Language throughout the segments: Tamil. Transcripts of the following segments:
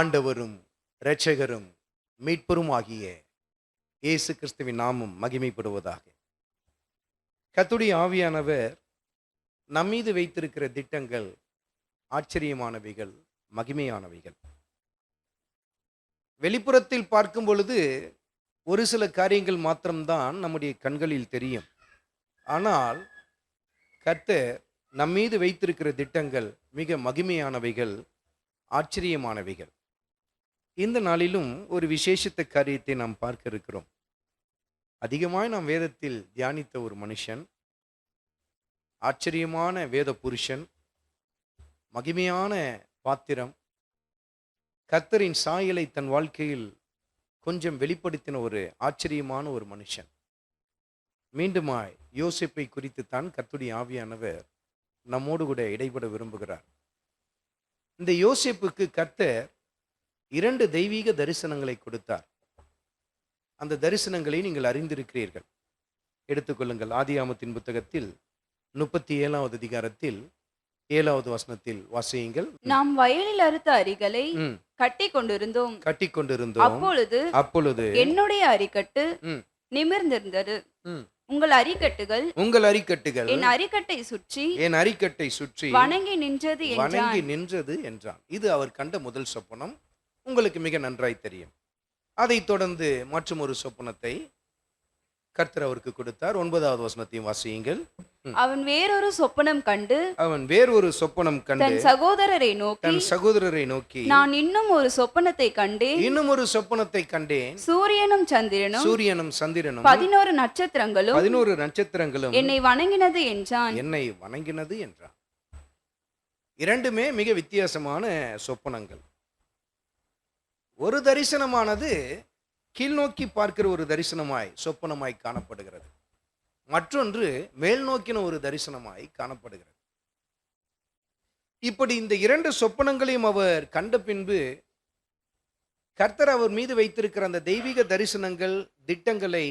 ஆண்டவரும் இரட்சகரும் மீட்பரும் ஆகிய இயேசு கிறிஸ்துவின் நாமம் மகிமைப்படுவதாக. கர்த்தருடைய ஆவியானவர் நம்மீது வைத்திருக்கிற திட்டங்கள் ஆச்சரியமானவைகள், மகிமையானவைகள். வெளிப்புறத்தில் பார்க்கும் பொழுது ஒரு சில காரியங்கள் மாத்திரம்தான் நம்முடைய கண்களில் தெரியும். ஆனால் கர்த்தர் நம்மீது வைத்திருக்கிற திட்டங்கள் மிக மகிமையானவைகள், ஆச்சரியமானவைகள். இந்த நாளிலும் ஒரு விசேஷித்த காரியத்தை நாம் பார்க்க இருக்கிறோம். அதிகமாய் நாம் வேதத்தில் தியானித்த ஒரு மனுஷன், ஆச்சரியமான வேத புருஷன், மகிமையான பாத்திரம், கர்த்தரின் சாயலை தன் வாழ்க்கையில் கொஞ்சம் வெளிப்படுத்தின ஒரு ஆச்சரியமான ஒரு மனுஷன். மீண்டுமாய் யோசேப்பை குறித்து தான் கர்த்தருடைய ஆவியானவர் நம்மோடு கூட இடைபட விரும்புகிறார். இந்த யோசேப்புக்கு கர்த்தர் 2 தெய்வீக தரிசனங்களை கொடுத்தார். அந்த தரிசனங்களை நீங்கள் அறிந்திருக்கிறீர்கள். எடுத்துக்கொள்ளுங்கள். ஆதியாகமத்தின் புத்தகத்தில் 37வது அதிகாரத்தில் 7வது வசனத்தில் வாசியுங்கள். நாம் வயலில் அறுத்த அரிகளை கட்டிக் கொண்டிருந்தோம். அப்பொழுது என்னுடைய அரிக்கட்டு நிமிர்ந்திருந்தது. உங்கள் அரிக்கட்டுகள் என் அரிக்கட்டை சுற்றி வணங்கி நின்றது என்றான். இது அவர் கண்ட முதல் சொப்பனம். உங்களுக்கு மிக நன்றாய் தெரியும். அதைத் தொடர்ந்து மற்றும் ஒரு சொப்பனத்தை கர்த்தர் அவருக்கு கொடுத்தார். 9வது வசனத்தையும் வாசியுங்கள். அவன் வேறொரு சொப்பனம் கண்டு தன் சகோதரரை நோக்கி நான் இன்னும் ஒரு சொப்பனத்தை கண்டேன். சூரியனும் சந்திரனும் 11 நட்சத்திரங்களும் என்னை வணங்கினது என்றான். இரண்டுமே மிக வித்தியாசமான சொப்பனங்கள். ஒரு தரிசனமானது கீழ்நோக்கி பார்க்கிற ஒரு தரிசனமாய் சொப்பனமாய் காணப்படுகிறது. மற்றொன்று மேல் நோக்கின ஒரு தரிசனமாய் காணப்படுகிறது. இப்படி இந்த 2 சொப்பனங்களையும் அவர் கண்ட பின்பு கர்த்தர் அவர் மீது வைத்திருக்கிற அந்த தெய்வீக தரிசனங்கள், திட்டங்களை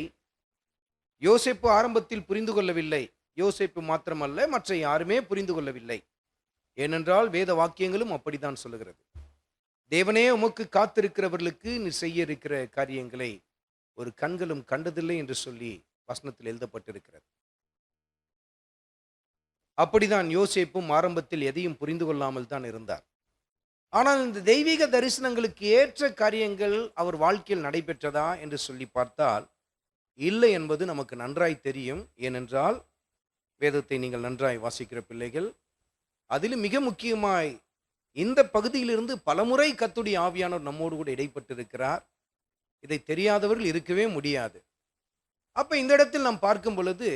யோசேப்பு ஆரம்பத்தில் புரிந்து கொள்ளவில்லை. யோசேப்பு மாத்திரமல்ல, மற்ற யாருமே புரிந்து கொள்ளவில்லை. ஏனென்றால் வேத வாக்கியங்களும் அப்படித்தான் சொல்லுகிறது. தேவனே உமக்கு காத்திருக்கிறவர்களுக்கு நீ செய்ய இருக்கிற காரியங்களை ஒரு கண்களும் கண்டதில்லை என்று சொல்லி வசனத்தில் எழுதப்பட்டிருக்கிறது. அப்படிதான் யோசேப்பும் ஆரம்பத்தில் எதையும் புரிந்து கொள்ளாமல் தான் இருந்தார். ஆனால் இந்த தெய்வீக தரிசனங்களுக்கு ஏற்ற காரியங்கள் அவர் வாழ்க்கையில் நடைபெற்றதா என்று சொல்லி பார்த்தால் இல்லை என்பது நமக்கு நன்றாய் தெரியும். ஏனென்றால் வேதத்தை நீங்கள் நன்றாய் வாசிக்கிற பிள்ளைகள், அதிலும் மிக முக்கியமாய் இந்த பகுதியிலிருந்து பலமுறை கர்த்தருடைய ஆவியானவர் நம்மோடு கூட இடைப்பட்டிருக்கிறார். இதை தெரியாதவர்கள் இருக்கவே முடியாது. அப்ப இந்த இடத்தில் நாம் பார்க்கும் பொழுது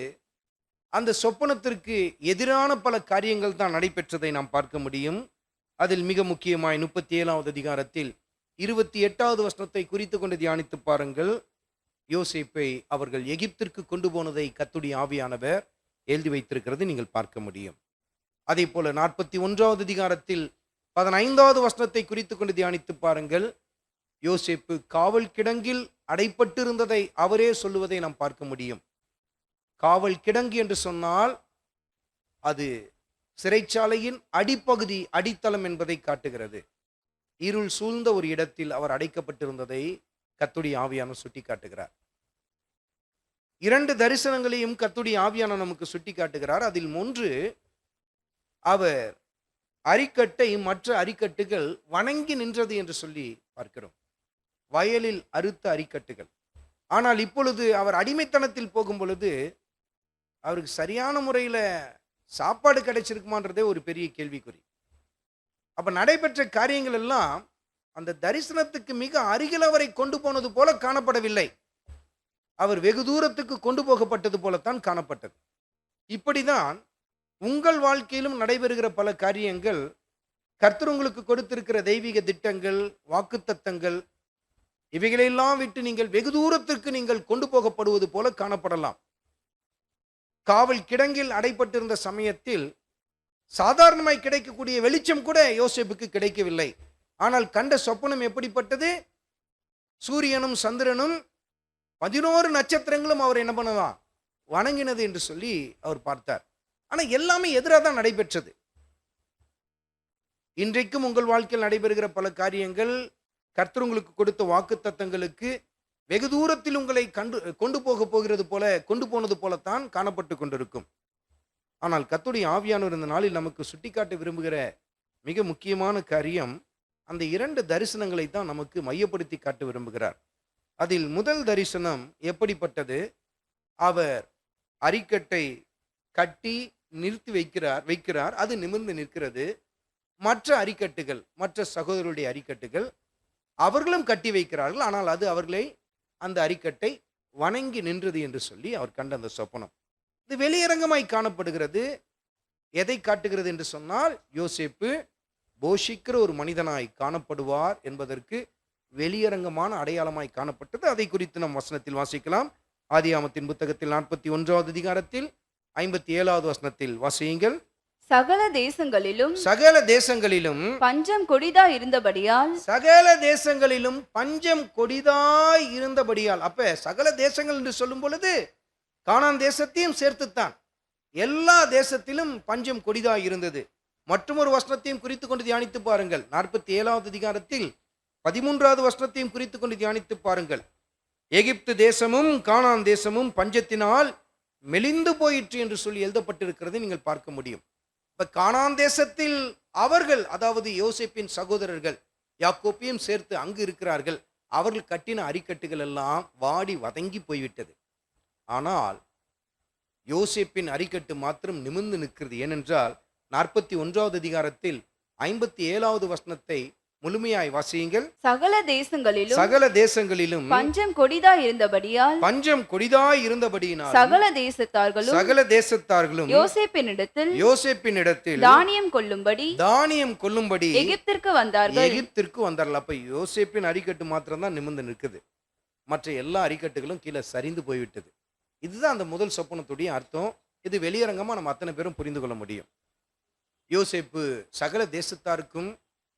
அந்த சொப்பனத்திற்கு எதிரான பல காரியங்கள் தான் நடைபெற்றதை நாம் பார்க்க முடியும். அதில் மிக முக்கியமாய் 37வது அதிகாரத்தில் 28வது வசனத்தை குறித்து கொண்டு தியானித்து பாருங்கள். யோசேப்பை அவர்கள் எகிப்திற்கு கொண்டு போனதை கர்த்தருடைய ஆவியானவர் எழுதி வைத்திருக்கிறது நீங்கள் பார்க்க முடியும். அதே போல 41வது அதிகாரத்தில் 15வது வசனத்தை குறித்து கொண்டு தியானித்து பாருங்கள். யோசேப்பு காவல் கிடங்கில் அடைப்பட்டிருந்ததை அவரே சொல்லுவதை நாம் பார்க்க முடியும். காவல் கிடங்கு என்று சொன்னால் அது சிறைச்சாலையின் அடிப்பகுதி, அடித்தளம் என்பதை காட்டுகிறது. இருள் சூழ்ந்த ஒரு இடத்தில் அவர் அடைக்கப்பட்டிருந்ததை கர்த்தருடைய ஆவியானவர் சுட்டி காட்டுகிறார். 2 தரிசனங்களையும் கர்த்தருடைய ஆவியானவர் நமக்கு சுட்டி காட்டுகிறார். அதில் ஒன்று, அவர் அரிக்கட்டை மற்ற அரிக்கட்டுகள் வணங்கி நின்றது என்று சொல்லி பார்க்கிறோம். வயலில் அறுத்த அரிக்கட்டுகள். ஆனால் இப்பொழுது அவர் அடிமைத்தனத்தில் போகும் பொழுது அவருக்கு சரியான முறையில் சாப்பாடு கிடைச்சிருக்குமான்றதே ஒரு பெரிய கேள்விக்குறி. அப்ப நடைபெற்ற காரியங்கள் எல்லாம் அந்த தரிசனத்துக்கு மிக அருகில் அவரை கொண்டு போனது போல காணப்படவில்லை. அவர் வெகு தூரத்துக்கு கொண்டு போகப்பட்டது போலத்தான் காணப்பட்டது. இப்படிதான் உங்கள் வாழ்க்கையிலும் நடைபெறுகிற பல காரியங்கள், கர்த்தர் உங்களுக்கு கொடுத்திருக்கிற தெய்வீக திட்டங்கள், வாக்குத்தத்தங்கள், இவைகளெல்லாம் விட்டு நீங்கள் வெகு தூரத்திற்கு நீங்கள் கொண்டு போகப்படுவது போல காணப்படலாம். காவல் கிடங்கில் அடைப்பட்டிருந்த சமயத்தில் சாதாரணமாய் கிடைக்கக்கூடிய வெளிச்சம் கூட யோசேப்புக்கு கிடைக்கவில்லை. ஆனால் கண்ட சொப்பனம் எப்படிப்பட்டது? சூரியனும் சந்திரனும் 11 நட்சத்திரங்களும் அவர் என்ன பண்ணலாம், வணங்கினது என்று சொல்லி அவர் பார்த்தார். ஆனால் எல்லாமே எதிராக தான் நடைபெற்றது. இன்றைக்கும் உங்கள் வாழ்க்கையில் நடைபெறுகிற பல காரியங்கள் கர்த்தர் உங்களுக்கு கொடுத்த வாக்குத்தத்தங்களுக்கு வெகு தூரத்தில் உங்களை கொண்டு போகிறது போல, கொண்டு போனது போலத்தான் காணப்பட்டு கொண்டிருக்கும். ஆனால் கர்த்தருடைய ஆவியானவர் இந்த நாளில் நமக்கு சுட்டிக்காட்ட விரும்புகிற மிக முக்கியமான காரியம், அந்த 2 தரிசனங்களை தான் நமக்கு மையப்படுத்தி காட்ட விரும்புகிறார். அதில் முதல் தரிசனம் எப்படிப்பட்டது? அவர் அரிக்கட்டை கட்டி நிறுத்தி வைக்கிறார், அது நிமிர்ந்து நிற்கிறது. மற்ற அரிக்கட்டுகள், மற்ற சகோதரருடைய அரிக்கட்டுகள் அவர்களும் கட்டி வைக்கிறார்கள், ஆனால் அது அவர்களை அந்த அரிக்கட்டை வணங்கி நின்றது என்று சொல்லி அவர் கண்ட அந்த சொப்பனம். இது வெளியரங்கமாய் காணப்படுகிறது. எதை காட்டுகிறது என்று சொன்னால், யோசேப்பு போஷிக்கிற ஒரு மனிதனாய் காணப்படுவார் என்பதற்கு வெளியரங்கமான அடையாளமாய் காணப்பட்டது. அதை குறித்து நம் வசனத்தில் வாசிக்கலாம். ஆதியாகமத்தின் புத்தகத்தில் 41வது அதிகாரத்தில் 57வது வசனத்தில் வாசியுங்கள். சகல தேசங்களிலும் சகல தேசங்களிலும் பஞ்சம் கொடிதா இருந்தபடியால் சகல தேசங்களிலும் பஞ்சம் கொடிதாய் இருந்தபடியால். அப்ப சகல தேசங்கள் என்று சொல்லும் பொழுது கானான் தேசத்தையும் சேர்த்துத்தான். எல்லா தேசத்திலும் பஞ்சம் கொடிதாய் இருந்தது. மற்றொரு வசனத்தையும் குறித்து கொண்டு தியானித்து பாருங்கள். 47வது அதிகாரத்தில் 13வது வசனத்தையும் குறித்து கொண்டு தியானித்து பாருங்கள். எகிப்து தேசமும் கானான் தேசமும் பஞ்சத்தினால் மெலிந்து போயிற்று என்று சொல்லி எழுதப்பட்டிருக்கிறது நீங்கள் பார்க்க முடியும். இப்ப கானான் தேசத்தில் அவர்கள், அதாவது யோசேப்பின் சகோதரர்கள் யாக்கோப்பையும் சேர்த்து அங்கு இருக்கிறார்கள். அவர்கள் கட்டின அரிக்கட்டுகள் எல்லாம் வாடி வதங்கி போய்விட்டது. ஆனால் யோசேப்பின் அரிக்கட்டு மாத்திரம் நிமிர்ந்து நிற்கிறது. ஏனென்றால் 41வது அதிகாரத்தில் 57வது வசனத்தை முழுமையாய் வாசியுங்கள். சகல தேசங்களிலும் சகல தேசங்களிலும் பஞ்சம் கொடிதா இருந்தபடியால் பஞ்சம் கொடிதாய் இருந்தபடியினால் சகல தேசத்தார்களும் யோசேப்பினிடத்தில் தானியம் கொள்ளும்படி எகிப்திற்கு வந்தார்கள். அப்ப யோசேப்பின் அரிக்கட்டு மாத்திரம் தான் நிமிர்ந்து நிற்குது. மற்ற எல்லா அரிக்கட்டுகளும் கீழே சரிந்து போய்விட்டது. இதுதான் அந்த முதல் சொப்பனத்துடைய அர்த்தம். இது வெளியரங்கமா நம்ம அத்தனை பேரும் புரிந்து கொள்ள முடியும். யோசேப்பு சகல தேசத்தாருக்கும்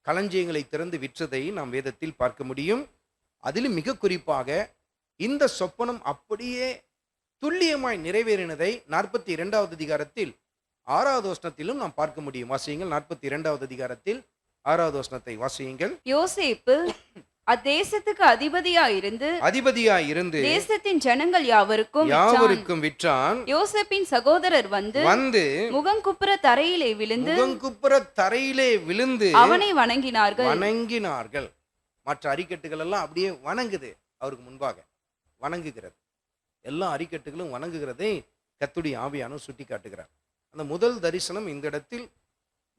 களஞ்சியங்களை திறந்து விற்றதை நாம் வேதத்தில் பார்க்க முடியும். அதிலும் மிக குறிப்பாக இந்த சொப்பனம் அப்படியே துல்லியமாய் நிறைவேறினதை 42வது அதிகாரத்தில் 6வது வசனத்திலும் நாம் பார்க்க முடியும். வாசியுங்கள். 42வது அதிகாரத்தில் 6வது வசனத்தை வாசியுங்கள். யோசேப்பு அத்தேசத்துக்கு அதிபதியாய் இருந்து தேசத்தின் ஜனங்கள் யாவருக்கும் விற்றான். யோசேப்பின் சகோதரர் வந்து முகங்குப்புற தரையிலே விழுந்து அவனை வணங்கினார்கள். மற்ற அரிக்கட்டுகள் எல்லாம் அப்படியே வணங்குது, அவருக்கு முன்பாக வணங்குகிறது. எல்லா அரிக்கட்டுகளும் வணங்குகிறதை கர்த்தருடைய ஆவியானவர் சுட்டி காட்டுகிறார். அந்த முதல் தரிசனம் இந்த இடத்தில்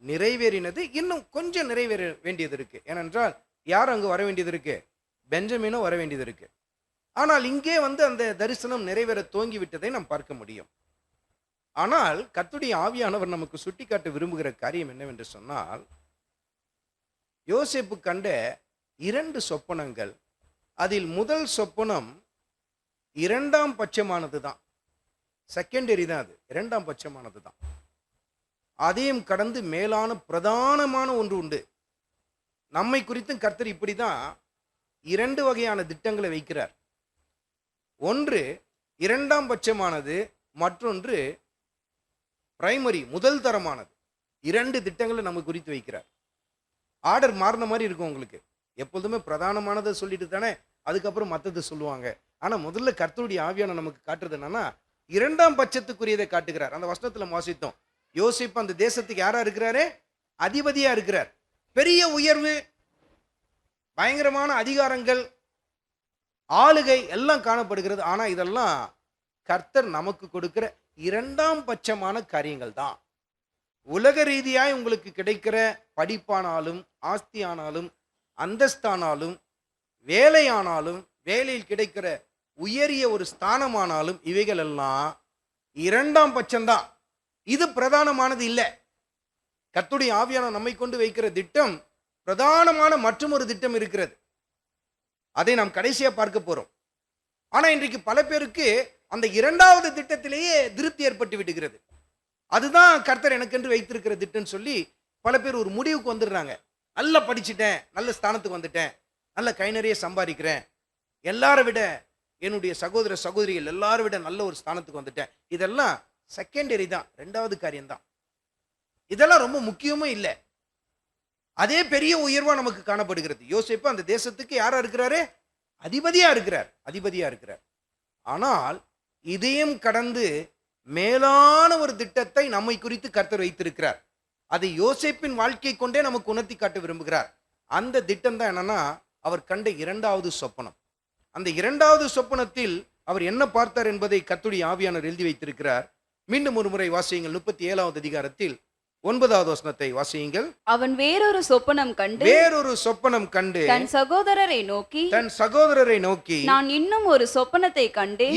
நிறைவேறினது. இன்னும் கொஞ்சம் நிறைவேற வேண்டியது இருக்கு. ஏனென்றால் யார் அங்கு வர வேண்டியது இருக்கு? பெஞ்சமினும் வர வேண்டியது இருக்கு. ஆனால் இங்கே அந்த தரிசனம் நிறைவேற துவங்கி விட்டதை நாம் பார்க்க முடியும். ஆனால் கர்த்தருடைய ஆவியானவர் நமக்கு சுட்டிக்காட்ட விரும்புகிற காரியம் என்னவென்று சொன்னால், யோசேப்பு கண்ட 2 சொப்பனங்கள், அதில் முதல் சொப்பனம் 2ஆம் பட்சமானது தான், செகண்டரி தான், அது 2ஆம் பட்சமானது தான். அதையும் கடந்து மேலான பிரதானமான ஒன்று உண்டு. நம்மை குறித்தும் கர்த்தர் இப்படிதான் 2 வகையான திட்டங்களை வைக்கிறார். ஒன்று 2ஆம் பட்சமானது, மற்றொன்று பிரைமரி, முதல் தரமானது. 2 திட்டங்களை நம்ம குறித்து வைக்கிறார். ஆர்டர் மாறின மாதிரி இருக்கும் உங்களுக்கு. எப்பொழுதுமே பிரதானமானதை சொல்லிட்டு தானே அதுக்கப்புறம் மற்றதை சொல்லுவாங்க. ஆனா முதல்ல கர்த்தருடைய ஆவியான நமக்கு காட்டுறது என்னன்னா, 2ஆம் பட்சத்துக்குரியதை காட்டுகிறார். அந்த வசனத்துல வாசித்தோம். யோசேப்பு அந்த தேசத்துக்கு யாரா இருக்கிறாரு? அதிபதியா இருக்கிறார். பெரிய உயர்வு, பயங்கரமான அதிகாரங்கள், ஆளுகை எல்லாம் காணப்படுகிறது. ஆனா இதெல்லாம் கர்த்தர் நமக்கு கொடுக்கிற 2ஆம் பட்சமான காரியங்கள் தான். உலக ரீதியாய் உங்களுக்கு கிடைக்கிற படிப்பானாலும், ஆஸ்தியானாலும், அந்தஸ்தானாலும், வேலையானாலும், வேலையில் கிடைக்கிற உயரிய ஒரு ஸ்தானமானாலும், இவைகள் எல்லாம் 2ஆம் பட்சம்தான். இது பிரதானமானது இல்லை. கர்த்தருடைய ஆவியான நம்மை கொண்டு வைக்கிற திட்டம் பிரதானமான மற்றும் ஒரு திட்டம் இருக்கிறது. அதை நாம் கடைசியா பார்க்க போறோம். ஆனா இன்றைக்கு பல பேருக்கு அந்த 2வது திட்டத்திலேயே திருப்தி ஏற்பட்டு விடுகிறது. அதுதான் கர்த்தர் எனக்கென்று வைத்திருக்கிற திட்டம் சொல்லி பல பேர் ஒரு முடிவுக்கு வந்துடுறாங்க. நல்லா படிச்சுட்டேன், நல்ல ஸ்தானத்துக்கு வந்துட்டேன், நல்ல கை நிறைய சம்பாதிக்கிறேன், எல்லாரை விட என்னுடைய சகோதர சகோதரிகள் எல்லாரும் விட நல்ல ஒரு ஸ்தானத்துக்கு வந்துட்டேன். இதெல்லாம் செகண்டரி தான், 2வது காரியம்தான். இதெல்லாம் ரொம்ப முக்கியமும் இல்லை. அதே பெரிய உயர்வா நமக்கு காணப்படுகிறது. யோசேப்பு அந்த தேசத்துக்கு யாரா இருக்கிறாரு? அதிபதியா இருக்கிறார். ஆனால் இதையும் கடந்து மேலான ஒரு திட்டத்தை நம்மை குறித்து கர்த்தர் வைத்திருக்கிறார். அதை யோசேப்பின் வாழ்க்கை கொண்டே நமக்கு உணர்த்தி காட்ட விரும்புகிறார். அந்த திட்டம் தான் என்னன்னா, அவர் கண்ட இரண்டாவது சொப்பனம். அந்த இரண்டாவது சொப்பனத்தில் அவர் என்ன பார்த்தார் என்பதை கர்த்தருடைய ஆவியானவர் எழுதி வைத்திருக்கிறார். மீண்டும் ஒரு முறை வாசியுங்கள். 37வது அதிகாரத்தில் 9வது வசனத்தை வாசியுங்கள். அவன் வேறொரு சொப்பனம் கண்டு தன் சகோதரரை நோக்கி நான் இன்னும் ஒரு சொப்பனத்தை கண்டேன்.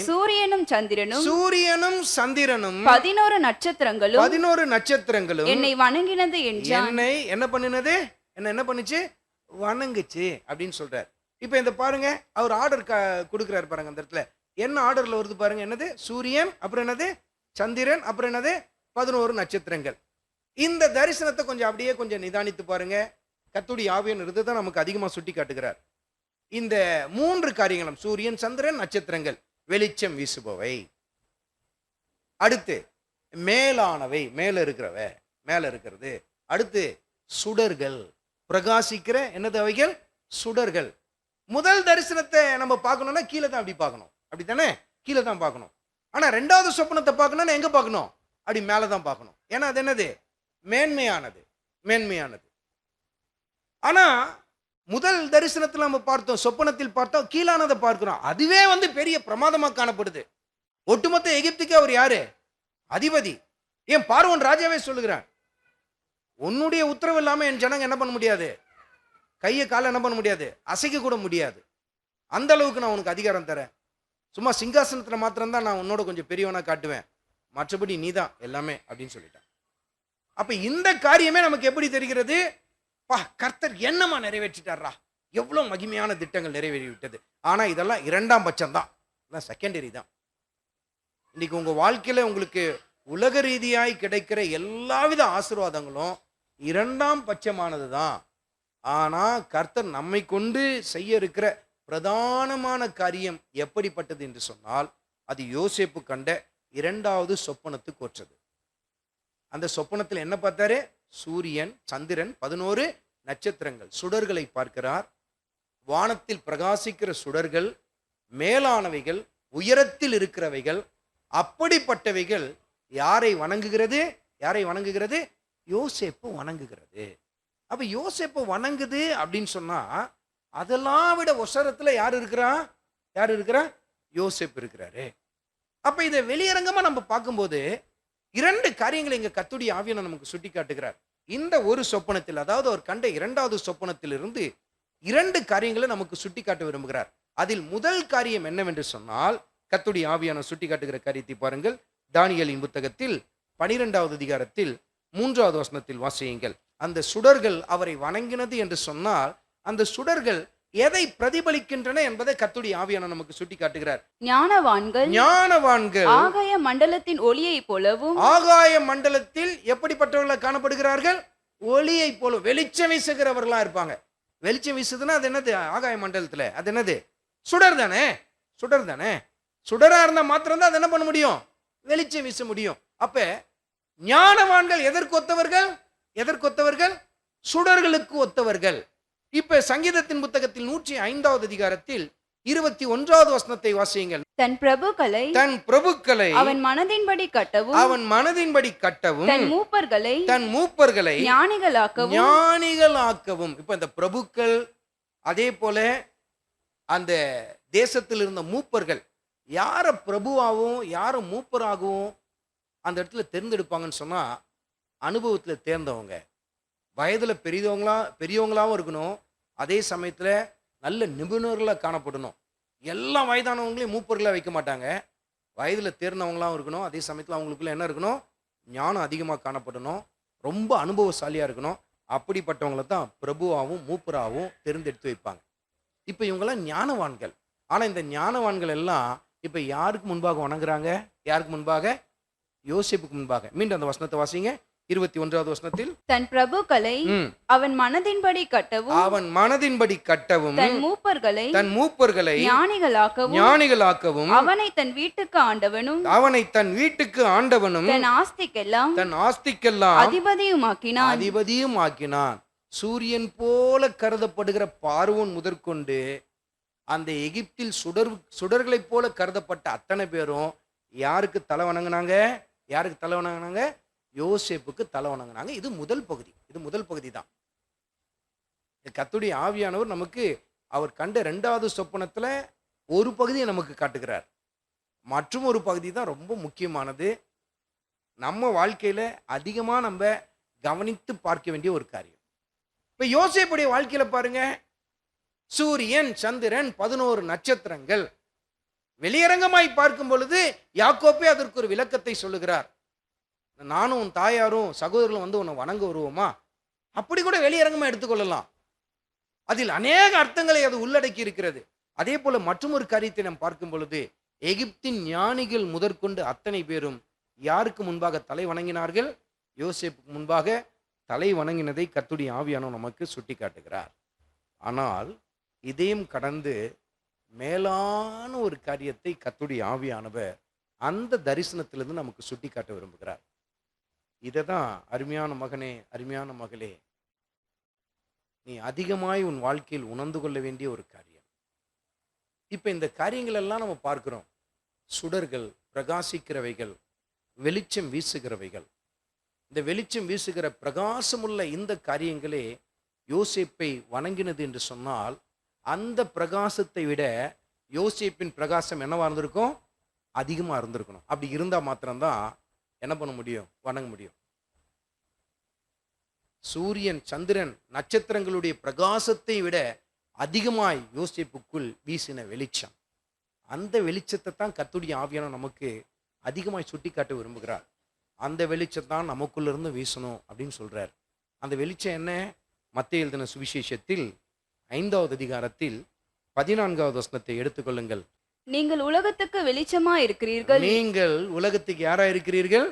சூரியனும் சந்திரனும் 11 நட்சத்திரங்களும் என்னை வணங்கினது என்றான். என்னை என்ன பண்ணினது? என்ன பண்ணுச்சு? வணங்குச்சு அப்படின்னு சொல்றார். இப்ப இந்த பாருங்க, அவர் ஆர்டர் கொடுக்கிறார் பாருங்க. அந்த இடத்துல என்ன ஆர்டர்ல வருது பாருங்க. என்னது? சூரியன், அப்புறம் என்னது? சந்திரன், அப்புறம் என்னது? 11 நட்சத்திரங்கள். இந்த தரிசனத்தை கொஞ்சம் நிதானித்து பாருங்க. கர்த்தருடைய ஆவியானவர் தான் நமக்கு அதிகமா சுட்டி காட்டுகிறார். இந்த 3 காரியங்களும், சூரியன், சந்திரன், நட்சத்திரங்கள், வெளிச்சம் வீசுபவை. அடுத்து மேலானவை, மேல இருக்கிறது. அடுத்து சுடர்கள், பிரகாசிக்கிற என்னது? அவைகள் சுடர்கள். முதல் தரிசனத்தை நம்ம பார்க்கணும்னா கீழே தான் அப்படி பார்க்கணும். அப்படித்தானே? கீழே தான் பார்க்கணும். ஆனா ரெண்டாவது சொப்பனத்தை பார்க்கணும்னா எங்க பார்க்கணும்? அப்படி மேலே தான் பார்க்கணும். ஏன்னா அது என்னது? மேன்மையானது. ஆனா முதல் தரிசனத்தில் நம்ம பார்த்தோம், சொப்பனத்தில் பார்த்தோம், கீழானதை பார்க்கிறோம். அதுவே பெரிய பிரமாதமா காணப்படுது. ஒட்டுமொத்த எகிப்துக்கு அவர் யாரு? அதிபதி. ஏன் பார்வோன் ராஜாவே சொல்லுகிறான், உன்னுடைய உத்தரவு இல்லாம என் ஜனங்க என்ன பண்ண முடியாது? கையை காலை என்ன பண்ண முடியாது? அசைக்க கூட முடியாது. அந்த அளவுக்கு நான் உனக்கு அதிகாரம் தரேன். சும்மா சிங்காசனத்துல மாத்திரம்தான் நான் உன்னோட கொஞ்சம் பெரியவனா காட்டுவேன், மற்றபடி நீ தான் எல்லாமே அப்படின்னு சொல்லிட்டான். அப்ப இந்த காரியமே நமக்கு எப்படி தெரிகிறது? கர்த்தர் என்னமா நிறைவேற்றிட்டாரா, எவ்வளவு மகிமையான திட்டங்கள் நிறைவேறி விட்டது. ஆனா இதெல்லாம் இரண்டாம் பட்சம் தான், செகண்டரி தான். இன்னைக்கு உங்க வாழ்க்கையில உங்களுக்கு உலக ரீதியாய் கிடைக்கிற எல்லாவித ஆசீர்வாதங்களும் இரண்டாம் பட்சமானது தான். ஆனா கர்த்தர் நம்மை கொண்டு செய்ய இருக்கிற பிரதானமான காரியம் எப்படிப்பட்டது என்று சொன்னால், அது யோசேப்பு கண்ட இரண்டாவது சொப்பனத்துக்கு ஒற்றது. அந்த சொப்பனத்தில் என்ன பார்த்தாரு? சூரியன், சந்திரன், 11 நட்சத்திரங்கள், சுடர்களை பார்க்கிறார். வானத்தில் பிரகாசிக்கிற சுடர்கள், மேலானவைகள், உயரத்தில் இருக்கிறவைகள், அப்படிப்பட்டவைகள் யாரை வணங்குகிறது? யோசேப்பு வணங்குகிறது. அப்ப யோசேப்பு வணங்குது அப்படின்னு சொன்னா, அதெல்லாம் விட உசரத்துல யார் இருக்கிறா? யோசேப்பு இருக்கிறாரு. அப்ப இதை வெளியரங்கமா நம்ம பார்க்கும்போது 2 காரியங்களை இங்க கர்த்தருடைய ஆவியானவர் நமக்கு சுட்டி காட்டுகிறார். இந்த ஒரு சொப்பனத்தில், அதாவது அவர் கண்ட இரண்டாவது சொப்பனத்திலிருந்து 2 காரியங்களை நமக்கு சுட்டி காட்ட விரும்புகிறார். அதில் முதல் காரியம் என்னவென்று சொன்னால், கர்த்தருடைய ஆவியானவர் சுட்டி காட்டுகிற காரியத்தை பாருங்கள். தானியேலின் புத்தகத்தில் 12வது அதிகாரத்தில் 3வது வசனத்தில் வாசியுங்கள். அந்த சுடர்கள் அவரை வணங்கினது என்று சொன்னால், அந்த சுடர்கள் எதை பிரதிபலிக்கின்றன என்பதை கர்த்தருடைய ஆவியானவர் நமக்கு சுட்டி காட்டுகிறார். ஞானவான்கள் ஆகாய மண்டலத்தின் ஒளியை போலவும், ஆகாய மண்டலத்தில் எப்படிப்பட்டவர்களாக காணப்படுகிறார்கள்? ஒளியை போல, வெளிச்சம் வீசுகிறவர்களா இருப்பாங்க. வெளிச்சம் வீசுதுன்னா அது என்னது? ஆகாய மண்டலத்துல அது என்னது? சுடர் தானே. சுடரா இருந்தா மாத்திரம் தான் அது என்ன பண்ண முடியும்? வெளிச்சம் வீச முடியும். அப்ப ஞானவான்கள் எதற்கு ஒத்தவர்கள்? சுடர்களுக்கு ஒத்தவர்கள். இப்ப சங்கீதத்தின் புத்தகத்தில் 105வது அதிகாரத்தில் 21வது வசனத்தை வாசியுங்கள். தன் பிரபுக்களை அவன் மனதின்படி கட்டவும் தன் மூப்பர்களை ஞானிகளாக்கவும். இப்ப இந்த பிரபுக்கள், அதே போல அந்த தேசத்தில் இருந்த மூப்பர்கள், யார பிரபுவாகவும் யார மூப்பராகவும் அந்த இடத்துல தேர்ந்தெடுப்பாங்கன்னு சொன்னா, அனுபவத்துல தேர்ந்தவங்க, வயதுல பெரியவங்களாவும் இருக்கணும், அதே சமயத்துல நல்ல நிபுணர்களா காணப்படணும். எல்லா வயதானவங்களையும் மூப்பர்களா வைக்க மாட்டாங்க. வயதுல தேர்ந்தவங்களாவும் இருக்கணும், அதே சமயத்துல அவங்களுக்குள்ள என்ன இருக்கணும்? ஞானம் அதிகமா காணப்படணும், ரொம்ப அனுபவசாலியா இருக்கணும். அப்படிப்பட்டவங்களை தான் பிரபுவாகவும் மூப்பராகவும் தேர்ந்தெடுத்து வைப்பாங்க. இப்ப இவங்கெல்லாம் ஞானவான்கள். ஆனா இந்த ஞானவான்கள் எல்லாம் இப்ப யாருக்கு முன்பாக வணங்குறாங்க? யாருக்கு முன்பாக? யோசேப்புக்கு முன்பாக. மீண்டும் அந்த வசனத்தை வாசிங்க. 21வது வசனத்தில் தன் பிரபுக்களை ம், அவன் மனதின்படி கட்டவும் அவன் மனதின்படி கட்டவும் தன் மூப்பர்களை ஞானிகளாக்கவும் ஞானிகளாக்கவும் அவனை தன் வீட்டுக்கு ஆண்டவனும் அவனை தன் வீட்டுக்கு ஆண்டவனும் தன் ஆஸ்திக்கெல்லாம் அதிபதியுமாக்கினான். அதிபதியும் ஆக்கினான். சூரியன் போல கருதப்படுகிற பார்வோன் முதற்கொண்டு அந்த எகிப்தில் சுடர்களைப் போல கருதப்பட்ட அத்தனை பேரும் யாருக்கு தலை வணங்கினாங்க? யாருக்கு தலை வணங்கினாங்க? யோசேப்புக்கு தலை வணங்கினாங்க. இது முதல் பகுதி தான். கர்த்தருடைய ஆவியானவர் நமக்கு அவர் கண்ட 2வது சொப்பனத்துல ஒரு பகுதியை நமக்கு காட்டுகிறார். மற்றும் ஒரு பகுதி தான் ரொம்ப முக்கியமானது. நம்ம வாழ்க்கையில அதிகமா நம்ம கவனித்து பார்க்க வேண்டிய ஒரு காரியம். இப்ப யோசேப்புடைய வாழ்க்கையில பாருங்க, சூரியன், சந்திரன், 11 நட்சத்திரங்கள். வெளியரங்கமாய் பார்க்கும் பொழுது யாக்கோபே அதற்கு ஒரு விளக்கத்தை சொல்லுகிறார். நானும் உன் தாயாரும் சகோதரர்களும் வந்து உன்னை வணங்க வருவோமா? அப்படி கூட வெளியரங்கமா எடுத்துக்கொள்ளலாம். அதில் அநேக அர்த்தங்களை அது உள்ளடக்கி இருக்கிறது. அதே போல மற்றும் ஒரு காரியத்தை நாம் பார்க்கும் பொழுது, எகிப்தின் ஞானிகள் முதற்கொண்டு அத்தனை பேரும் யாருக்கு முன்பாக தலை வணங்கினார்கள்? யோசேப்புக்கு முன்பாக தலை வணங்கினதை கர்த்தருடைய ஆவியானவர் நமக்கு சுட்டி காட்டுகிறார். ஆனால் இதையும் கடந்து மேலான ஒரு காரியத்தை கர்த்தருடைய ஆவியானவர் அந்த தரிசனத்திலிருந்து நமக்கு சுட்டி காட்ட விரும்புகிறார். இதை தான் அருமையான மகனே, அருமையான மகளே, நீ அதிகமாய் உன் வாழ்க்கையில் உணர்ந்து கொள்ள வேண்டிய ஒரு காரியம். இப்ப இந்த காரியங்கள் எல்லாம் நம்ம பார்க்கிறோம். சுடர்கள், பிரகாசிக்கிறவைகள், வெளிச்சம் வீசுகிறவைகள். இந்த வெளிச்சம் வீசுகிற பிரகாசமுள்ள இந்த காரியங்களே யோசேப்பை வணங்கினது என்று சொன்னால், அந்த பிரகாசத்தை விட யோசேப்பின் பிரகாசம் என்னவா இருந்திருக்கும்? அதிகமா இருந்திருக்கணும். அப்படி இருந்தா மாத்திரம்தான் என்ன பண்ண முடியும்? வணங்க முடியும். சூரியன், சந்திரன், நட்சத்திரங்களுடைய பிரகாசத்தை விட அதிகமாய் யோசேப்புக்குள் வீசின வெளிச்சம். அந்த வெளிச்சத்தை தான் கர்த்தருடைய ஆவியானவர் நமக்கு அதிகமாய் சுட்டி காட்ட விரும்புகிறார். அந்த வெளிச்சம் தான் நமக்குள்ள இருந்து வீசணும் அப்படின்னு சொல்றார். அந்த வெளிச்சம் என்ன? மத்தேயு எழுதின சுவிசேஷத்தில் 5வது அதிகாரத்தில் 14வது வசனத்தை எடுத்துக்கொள்ளுங்கள். நீங்கள் உலகத்துக்கு வெளிச்சமா இருக்கிறீர்கள். நீங்கள் உலகத்துக்கு யாரா இருக்கிறீர்கள்?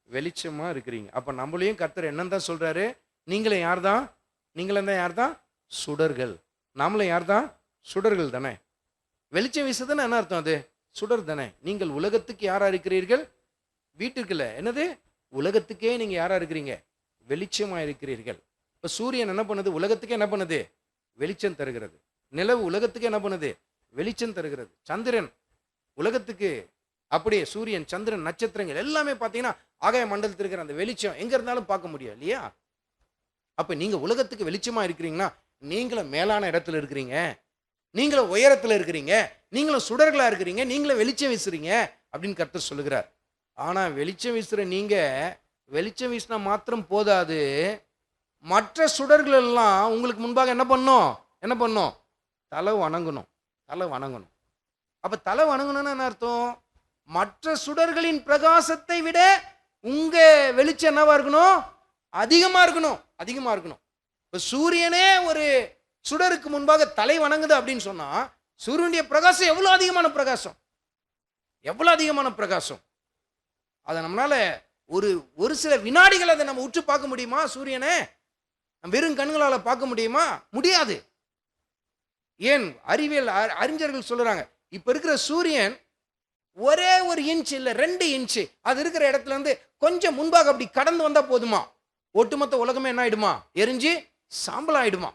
வெளிச்சமா இருக்கிறீங்க. அப்ப நம்மளையும் கர்த்தர் என்னன்னு சொல்றாரு? நீங்களும் யார் தான்? நீங்களும் தான் யார் தான்? சுடர்கள். நாமளும் யார் தான்? சுடர்கள் தானே. வெளிச்சம் வீசுதுன்னு என்ன அர்த்தம்? அது சுடர் தானே. நீங்கள் உலகத்துக்கு யாரா இருக்கிறீர்கள்? வீட்டுக்கு இல்ல, என்னது? உலகத்துக்கே நீங்க யாரா இருக்கிறீங்க? வெளிச்சமா இருக்கிறீர்கள். இப்ப சூரியன் என்ன பண்ணுது? உலகத்துக்கு என்ன பண்ணுது? வெளிச்சம் தருகிறது. நிலவு உலகத்துக்கு என்ன பண்ணுது? வெளிச்சம் தருகிறது. சந்திரன் உலகத்துக்கு அப்படியே சூரியன், சந்திரன், நட்சத்திரங்கள் எல்லாமே பார்த்தீங்கன்னா ஆகாய மண்டலத்தில் இருக்கிற அந்த வெளிச்சம் எங்க இருந்தாலும் பார்க்க முடியும் இல்லையா? அப்ப நீங்க உலகத்துக்கு வெளிச்சமா இருக்கிறீங்கன்னா நீங்களும் மேலான இடத்துல இருக்கிறீங்க, நீங்களும் உயரத்துல இருக்கிறீங்க, நீங்களும் சுடர்களா இருக்கிறீங்க, நீங்களும் வெளிச்சம் வீசுறீங்க அப்படின்னு கர்த்தர் சொல்லுகிறார். ஆனா வெளிச்சம் வீசுற நீங்க வெளிச்சம் வீசினா மாத்திரம் போதாது, மற்ற சுடர்கள் எல்லாம் உங்களுக்கு முன்பாக என்ன பண்ணும்? தலை வணங்கணும். தலை வணங்கணும். அப்ப தலை வணங்கணும்னு என்ன அர்த்தம்? மற்ற சுடர்களின் பிரகாசத்தை விட உங்க வெளிச்சம் என்னவா இருக்கணும்? அதிகமா இருக்கணும். இப்ப சூரியனே ஒரு சுடருக்கு முன்பாக தலை வணங்குது அப்படின்னு சொன்னா, சூரியனுடைய பிரகாசம் எவ்வளவு அதிகமான பிரகாசம். அதை நம்மளால ஒரு சில வினாடிகள் அதை நம்ம உற்று பார்க்க முடியுமா? சூரியனை வெறும் கண்களால பார்க்க முடியுமா? முடியாது. ஏன் அறிவியல் அறிஞர்கள் சொல்றாங்க, இப்ப இருக்கிற சூரியன் ஒரே 1 இன்ச் இல்ல 2 இன்ச் அது இருக்கிற இடத்துல இருந்து கொஞ்சம் முன்பாக அப்படி கடந்து வந்தா போதுமா, ஒட்டுமொத்த உலகமே என்ன ஆயிடுமா? எரிஞ்சு சாம்பல் ஆயிடுமா?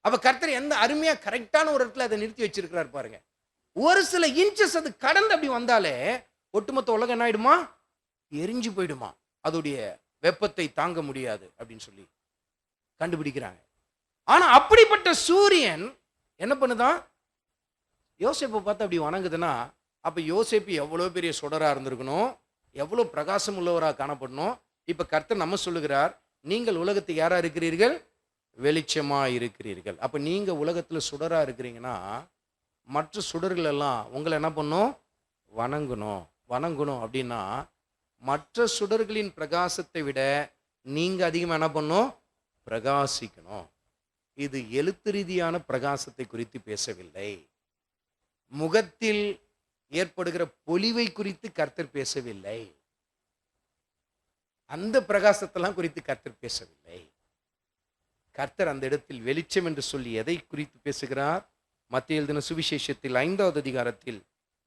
அப்ப கர்த்தர் எந்த அருமையா கரெக்டான ஒரு இடத்துல அதை நிறுத்தி வச்சிருக்கிறார் பாருங்க. ஒரு சில இன்ச்சஸ் அது கடந்து அப்படி வந்தாலே ஒட்டுமொத்த உலகம் என்ன ஆயிடுமா? எரிஞ்சு போயிடுமா? அதோடைய வெப்பத்தை தாங்க முடியாது அப்படின்னு சொல்லி கண்டுபிடிக்கிறாங்க. ஆனா அப்படிப்பட்ட சூரியன் என்ன பண்ணுதான்? யோசேப்பை பார்த்து அப்படி வணங்குதுன்னா, அப்ப யோசேப்பு எவ்வளவு பெரிய சுடரா இருந்திருக்கணும், எவ்வளவு பிரகாசம் உள்ளவராக காணப்படணும். இப்ப கர்த்தர் நம்ம சொல்லுகிறார், நீங்கள் உலகத்துக்கு யாரா இருக்கிறீர்கள்? வெளிச்சமா இருக்கிறீர்கள். அப்ப நீங்க உலகத்துல சுடரா இருக்கிறீங்கன்னா, மற்ற சுடர்கள் எல்லாம் உங்களை என்ன பண்ணும்? வணங்கணும் அப்படின்னா, மற்ற சுடர்களின் பிரகாசத்தை விட நீங்க அதிகமா என்ன பண்ணும்? பிரகாசிக்கணும். இது எழுத்து ரீதியான பிரகாசத்தை குறித்து பேசவில்லை. முகத்தில் ஏற்படுகிற பொலிவை குறித்து கர்த்தர் பேசவில்லை. அந்த பிரகாசத்தெல்லாம் குறித்து கர்த்தர் பேசவில்லை. கர்த்தர் அந்த இடத்தில் வெளிச்சம் என்று சொல்லி எதை குறித்து பேசுகிறார்? மத்தேயு எழுதின சுவிசேஷத்தில் 5வது அதிகாரத்தில்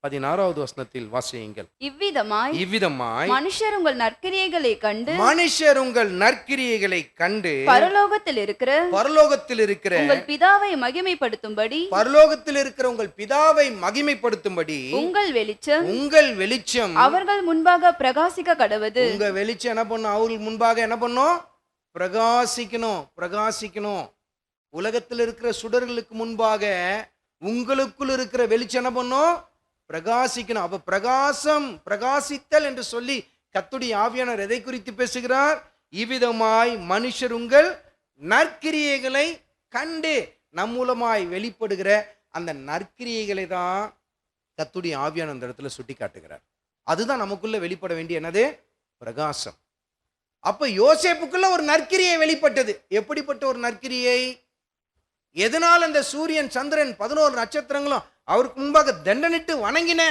16வது வசனத்தில் வாசியுங்கள். இவ்விதமாய் மனுஷர் உங்கள் நற்கிரியைகளை கண்டு பரலோகத்தில் இருக்கிற உங்கள் பிதாவை மகிமைப்படுத்தும்படி உங்கள் வெளிச்சம் அவர்கள் முன்பாக பிரகாசிக்க கடவது. உங்க வெளிச்சம் என்ன பண்ணும்? அவர்கள் முன்பாக என்ன பண்ணும்? பிரகாசிக்கணும். உலகத்தில் இருக்கிற சுடர்களுக்கு முன்பாக உங்களுக்குள் இருக்கிற வெளிச்சம் என்ன பண்ணும்? பிரகாசிக்கணும். அப்ப பிரகாசித்தல் என்று சொல்லி கர்த்தருடைய ஆவியானவர் எதை குறித்து பேசுகிறார்? இவ்விதமாய் மனுஷர் உங்கள் நற்கிரியைகளை கண்டு நம் மூலமாய் வெளிப்படுகிற அந்த நற்கிரியைகளை தான் கர்த்தருடைய ஆவியானவர் அந்த இடத்துல சுட்டி காட்டுகிறார். அதுதான் நமக்குள்ள வெளிப்பட வேண்டிய என்னது? பிரகாசம். அப்ப யோசேப்புக்குள்ள ஒரு நற்கிரியை வெளிப்பட்டது. எப்படிப்பட்ட ஒரு நற்கிரியை? எதனால் அந்த சூரியன் சந்திரன் 11 நட்சத்திரங்களும் அவருக்கு முன்பாக தண்டனிட்டு வணங்கின?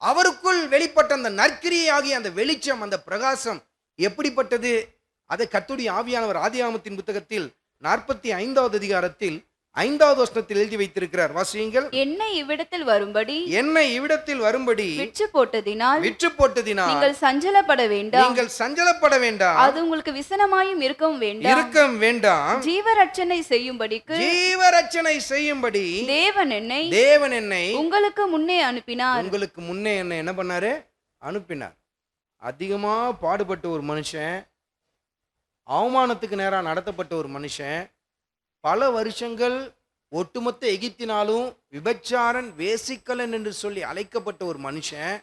அவருக்குள் வெளிப்பட்ட அந்த நற்கிரியை ஆகிய அந்த வெளிச்சம், அந்த பிரகாசம் எப்படிப்பட்டது? அதை கர்த்தருடைய ஆவியானவர் ஆதியாகமத்தின் புத்தகத்தில் 45வது அதிகாரத்தில் 5வது வசனத்தில் எழுதி வைத்திருக்கிறார். வாசியுங்கள். என்னை இவ்விடத்தில் வரும்படி விற்று போட்டதினால் நீங்கள் சஞ்சலப்பட வேண்டாம். அது உங்களுக்கு விசனமாயும் இருக்கவும் வேண்டாம். ஜீவரட்சணை செய்யும்படி தேவன் என்னை உங்களுக்கு முன்னே என்ன பண்ணாரு? அனுப்பினார். அதிகமா பாடுபட்ட ஒரு மனுஷன், அவமானத்துக்கு நேரா நடத்தப்பட்ட ஒரு மனுஷன், பல வருஷங்கள் ஒட்டுமொத்த எகிப்தினாலும் விபச்சாரன், வேசிக்கலன் என்று சொல்லி அழைக்கப்பட்ட ஒரு மனுஷன்.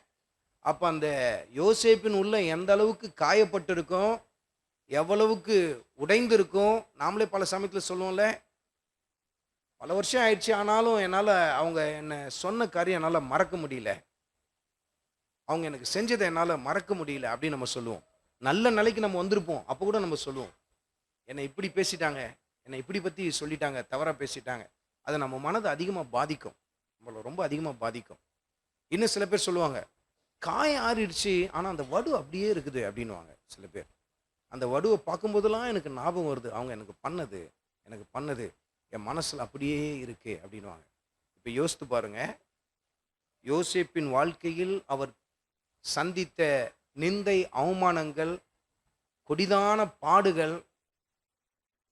அப்போ அந்த யோசேப்பின் உள்ள எந்த அளவுக்கு காயப்பட்டிருக்கும், எவ்வளவுக்கு உடைந்திருக்கும். நாமளே பல சமயத்தில் சொல்லுவோம்ல, பல வருஷம் ஆயிடுச்சு, ஆனாலும் என்னால் அவங்க என்னை சொன்ன காரியம் என்னால் மறக்க முடியல, அவங்க எனக்கு செஞ்சதை என்னால் மறக்க முடியல அப்படின்னு நம்ம சொல்லுவோம். நல்ல நிலைக்கு நம்ம வந்திருப்போம், அப்போ கூட நம்ம சொல்லுவோம், என்னை இப்படி பேசிட்டாங்க, என்னை இப்படி பற்றி சொல்லிட்டாங்க, தவறாக பேசிட்டாங்க. அதை நம்ம மனதை அதிகமாக பாதிக்கும், நம்மளை ரொம்ப அதிகமாக பாதிக்கும். இன்னும் சில பேர் சொல்லுவாங்க, காயம் ஆறிடுச்சு ஆனால் அந்த வடு அப்படியே இருக்குது அப்படின்வாங்க. சில பேர் அந்த வடுவை பார்க்கும்போதெல்லாம் எனக்கு ஞாபகம் வருது, அவங்க எனக்கு பண்ணது என் மனசில் அப்படியே இருக்கு அப்படின்வாங்க. இப்போ யோசித்து பாருங்க, யோசேப்பின் வாழ்க்கையில் அவர் சந்தித்த நிந்தை, அவமானங்கள், கொடிதான பாடுகள்,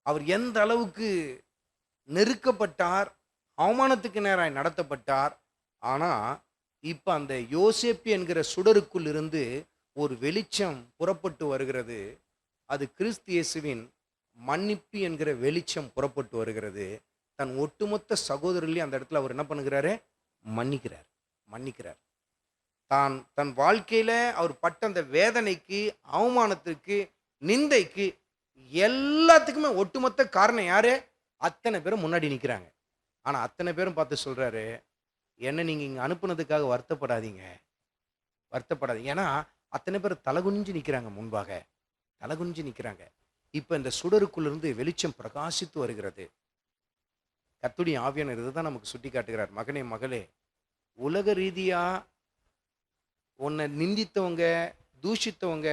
அவர் எந்த அளவுக்கு நெருக்கப்பட்டார், அவமானத்துக்கு நேராக நடத்தப்பட்டார். ஆனால் இப்போ அந்த யோசேப்பு என்கிற சுடருக்குள் இருந்து ஒரு வெளிச்சம் புறப்பட்டு வருகிறது. அது கிறிஸ்து இயேசுவின் மன்னிப்பு என்கிற வெளிச்சம் புறப்பட்டு வருகிறது. தன் ஒட்டுமொத்த சகோதரர்களையும் அந்த இடத்துல அவர் என்ன பண்ணுகிறாரு? மன்னிக்கிறார். தன் வாழ்க்கையில் அவர் பட்ட அந்த வேதனைக்கு, அவமானத்திற்கு, நிந்தைக்கு எல்லாத்துக்குமே ஒட்டுமொத்த காரணம் யாரு? அத்தனை பேரும் முன்னாடி நிற்கிறாங்க. ஆனால் அத்தனை பேரும் பார்த்து சொல்றாரு, என்ன நீங்கள் இங்கே அனுப்புனதுக்காக வருத்தப்படாதீங்க. ஏன்னா அத்தனை பேர் தலகுனிஞ்சு நிற்கிறாங்க, முன்பாக தலகுனிஞ்சு நிற்கிறாங்க. இப்போ இந்த சுடருக்குள்ளிருந்து வெளிச்சம் பிரகாசித்து வருகிறது. கர்த்தருடைய ஆவியானவர் இதுதான் நமக்கு சுட்டி காட்டுகிறார். மகனே, மகளே, உலக ரீதியாக உன்னை நிந்தித்தவங்க, தூஷித்தவங்க,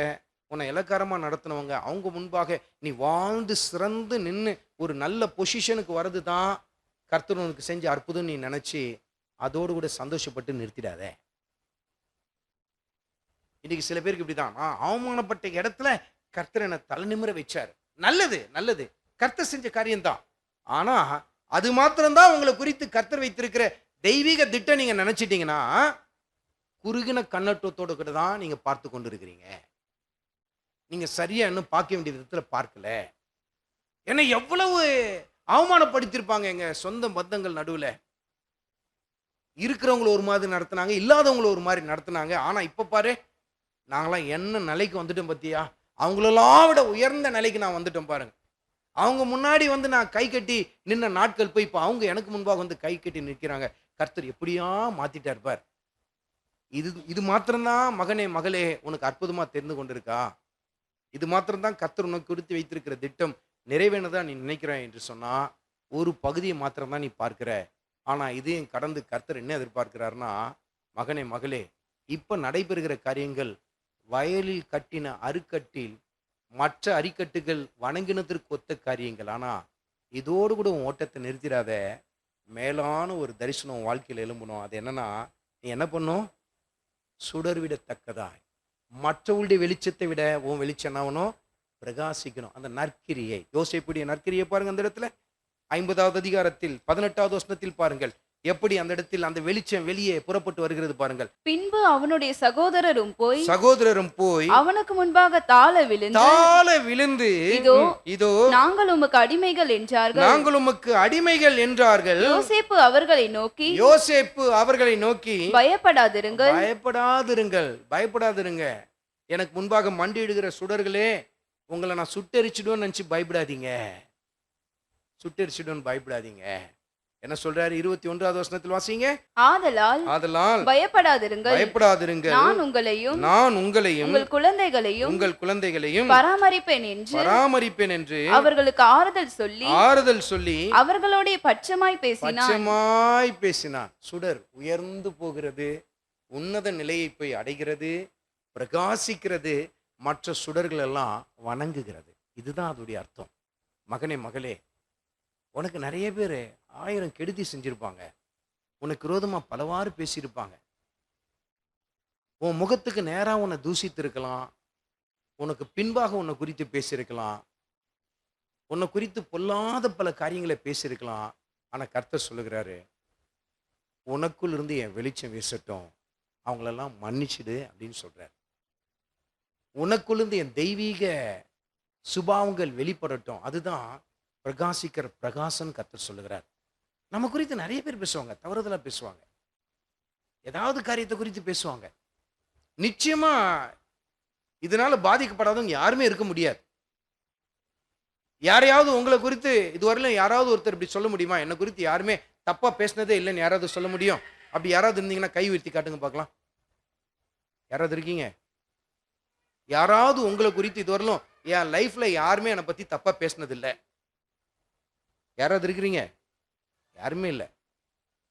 உன்னை இலக்காரமாக நடத்தினவங்க, அவங்க முன்பாக நீ வாழ்ந்து சிறந்து நின்று ஒரு நல்ல பொசிஷனுக்கு வர்றது தான் கர்த்தர் உனக்கு செஞ்ச அற்புதம் நீ நினச்சி அதோடு கூட சந்தோஷப்பட்டு நிறுத்திடாத. இன்னைக்கு சில பேருக்கு இப்படிதான், அவமானப்பட்ட இடத்துல கர்த்தர் என்னை தலை நிமிர வச்சார். நல்லது, கர்த்தர் செஞ்ச காரியம்தான். ஆனால் அது மாத்திரம்தான் உங்களை குறித்து கர்த்தர் வைத்திருக்கிற தெய்வீக திட்டம் நீங்க நினைச்சிட்டீங்கன்னா குறுகின கண்ணோட்டத்தோடு கூட தான் நீங்க பார்த்து கொண்டு இருக்கிறீங்க. நீங்க சரியா இன்னும் பார்க்க வேண்டிய விதத்துல பார்க்கல. ஏன்னா எவ்வளவு அவமானப்படுத்திருப்பாங்க எங்க சொந்த பந்தங்கள் நடுவில். இருக்கிறவங்கள ஒரு மாதிரி நடத்தினாங்க, இல்லாதவங்கள ஒரு மாதிரி நடத்தினாங்க. ஆனா இப்ப பாரு, நாங்களாம் என்ன நிலைக்கு வந்துட்டோம் பத்தியா? அவங்களெல்லாம் விட உயர்ந்த நிலைக்கு நான் வந்துட்டோம் பாருங்க. அவங்க முன்னாடி வந்து நான் கை கட்டி நின்ன நாட்கள் போய் இப்போ அவங்க எனக்கு முன்பாக வந்து கை கட்டி நிற்கிறாங்க. கர்த்தர் எப்படியா மாத்திட்டா இருப்பார். இது மாத்திரம்தான் மகனே மகளே உனக்கு அற்புதமா தெரிந்து கொண்டிருக்கா? இது மாத்திரம்தான் கர்த்தர் உனக்கு குறித்து வைத்திருக்கிற திட்டம் நிறைவேனதான் நீ நினைக்கிறேன் என்று சொன்னா ஒரு பகுதியை மாத்திரம்தான் நீ பார்க்கிற. ஆனா இதையும் கடந்து கர்த்தர் என்ன எதிர்பார்க்கிறார்னா, மகனே மகளே, இப்ப நடைபெறுகிற காரியங்கள் வயலில் கட்டின அரிக்கட்டில் மற்ற அரிக்கட்டுகள் வணங்கினதற்கு ஒத்த காரியங்கள். ஆனா இதோடு கூட உன் ஓட்டத்தை நிறுத்திடாத. மேலான ஒரு தரிசனம் உன் வாழ்க்கையில் எழும்பணும். அது என்னன்னா, நீ என்ன பண்ணும்? சுடர் விடத்தக்கதாய் மற்றவர்களுடைய வெளிச்சத்தை விட உன் வெளிச்சம் என்ன ஆகணும்? பிரகாசிக்கணும். அந்த நற்கிரியை, யோசேப்புடைய நற்கிரியை பாருங்க. அந்த இடத்துல 50வது அதிகாரத்தில் 18வது வசனத்தில் பாருங்கள், எப்படி அந்த இடத்தில் அந்த வெளிச்சம் வெளியே புறப்பட்டு வருகிறது பாருங்கள். பின்பு அவனுடைய சகோதரரும் போய் அவனுக்கு முன்பாக தாழ விழுந்து இதோ நாங்கள் உமக்கு அடிமைகள் என்றார்கள். யோசேப்பு அவர்களை நோக்கி பயப்படாதிருங்க. எனக்கு முன்பாக மண்டியிடுகிற சுடர்களே, உங்களை நான் சுட்டெரிச்சிடுவேன்னு நினைச்சு பயப்படாதீங்க. என்ன சொல்றாரு? 21வது வசனத்தில் வாசிங்க. ஆதலால் பயப்படாதிருங்கள், நான் உங்களையும் உங்கள் குழந்தைகளையும் பராமரிப்பேன் என்று அவர்களுக்கு ஆறுதல் சொல்லி அவர்களோட பட்சமாய் பேசினான். சுடர் உயர்ந்து போகிறது, உன்னத நிலையை போய் அடைகிறது, பிரகாசிக்கிறது, மற்ற சுடர்கள் எல்லாம் வணங்குகிறது. இதுதான் அதோடைய அர்த்தம். மகனே மகளே, உனக்கு நிறைய பேர் 1000 கெடுதி செஞ்சிருப்பாங்க, உனக்கு விரோதமா பலவாறு பேசியிருப்பாங்க, உன் முகத்துக்கு நேரா உன்னை தூசித்து இருக்கலாம், உனக்கு பின்பாக உன்னை குறித்து பேசியிருக்கலாம், உன்னை குறித்து பொல்லாத பல காரியங்களை பேசியிருக்கலாம். ஆனா கர்த்தர் சொல்லுகிறாரு, உனக்குள் இருந்து என் வெளிச்சம் வீசட்டும், அவங்களெல்லாம் மன்னிச்சிடு அப்படின்னு சொல்றாரு. உனக்குள்ளிருந்து என் தெய்வீக சுபாவங்கள் வெளிப்படட்டும், அதுதான் பிரகாசிக்கிற பிரகாசன் கர்த்தர் சொல்லுகிறார். நம்ம குறித்து நிறைய பேர் பேசுவாங்க, தவறுதலா பேசுவாங்க, ஏதாவது காரியத்தை குறித்து பேசுவாங்க. நிச்சயமா இதனால பாதிக்கப்படாதவங்க யாருமே இருக்க முடியாது. யாரையாவது உங்களை குறித்து இதுவரையிலும் யாராவது ஒருத்தர் இப்படி சொல்ல முடியுமா? என்னை குறித்து யாருமே தப்பா பேசினதே இல்லைன்னு யாராவது சொல்ல முடியும்? அப்படி யாராவது இருந்தீங்கன்னா கை உயர்த்தி காட்டுங்க பார்க்கலாம். யாராவது இருக்கீங்க? யாராவது உங்களை குறித்து இதுவரையிலும் என் லைஃப்ல யாருமே என்னை பத்தி தப்பா பேசினது இல்லை, யாராவது இருக்கிறீங்க? யாருமே இல்லை.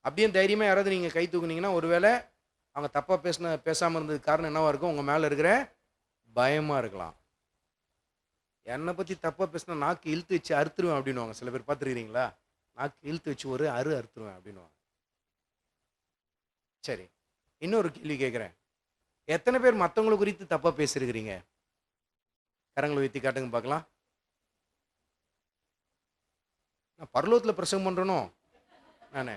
அப்படியே தைரியமா யாராவது நீங்க கை தூக்குனீங்கன்னா, ஒருவேளை அவங்க தப்பா பேசாம இருந்ததுக்கு காரணம் என்னவா இருக்கும்? உங்க மேல இருக்கிற பயமா இருக்கலாம். என்னை பத்தி தப்பா பேசினா நாக்கு இழுத்து வச்சு அறுத்துருவேன் அப்படின்னுவாங்க. சில பேர் பார்த்துருக்கிறீங்களா? நாக்கு இழுத்து வச்சு ஒரு அறுத்துருவேன் அப்படின்னுவாங்க. சரி, இன்னொரு கேள்வி கேட்குறேன். எத்தனை பேர் மற்றவங்களை குறித்து தப்பா பேசிருக்கிறீங்க? கரங்களை உயர்த்தி காட்டுங்க பார்க்கலாம். நான் பரலோகத்தில் பிரசங்கம் பண்றேனோ நானே?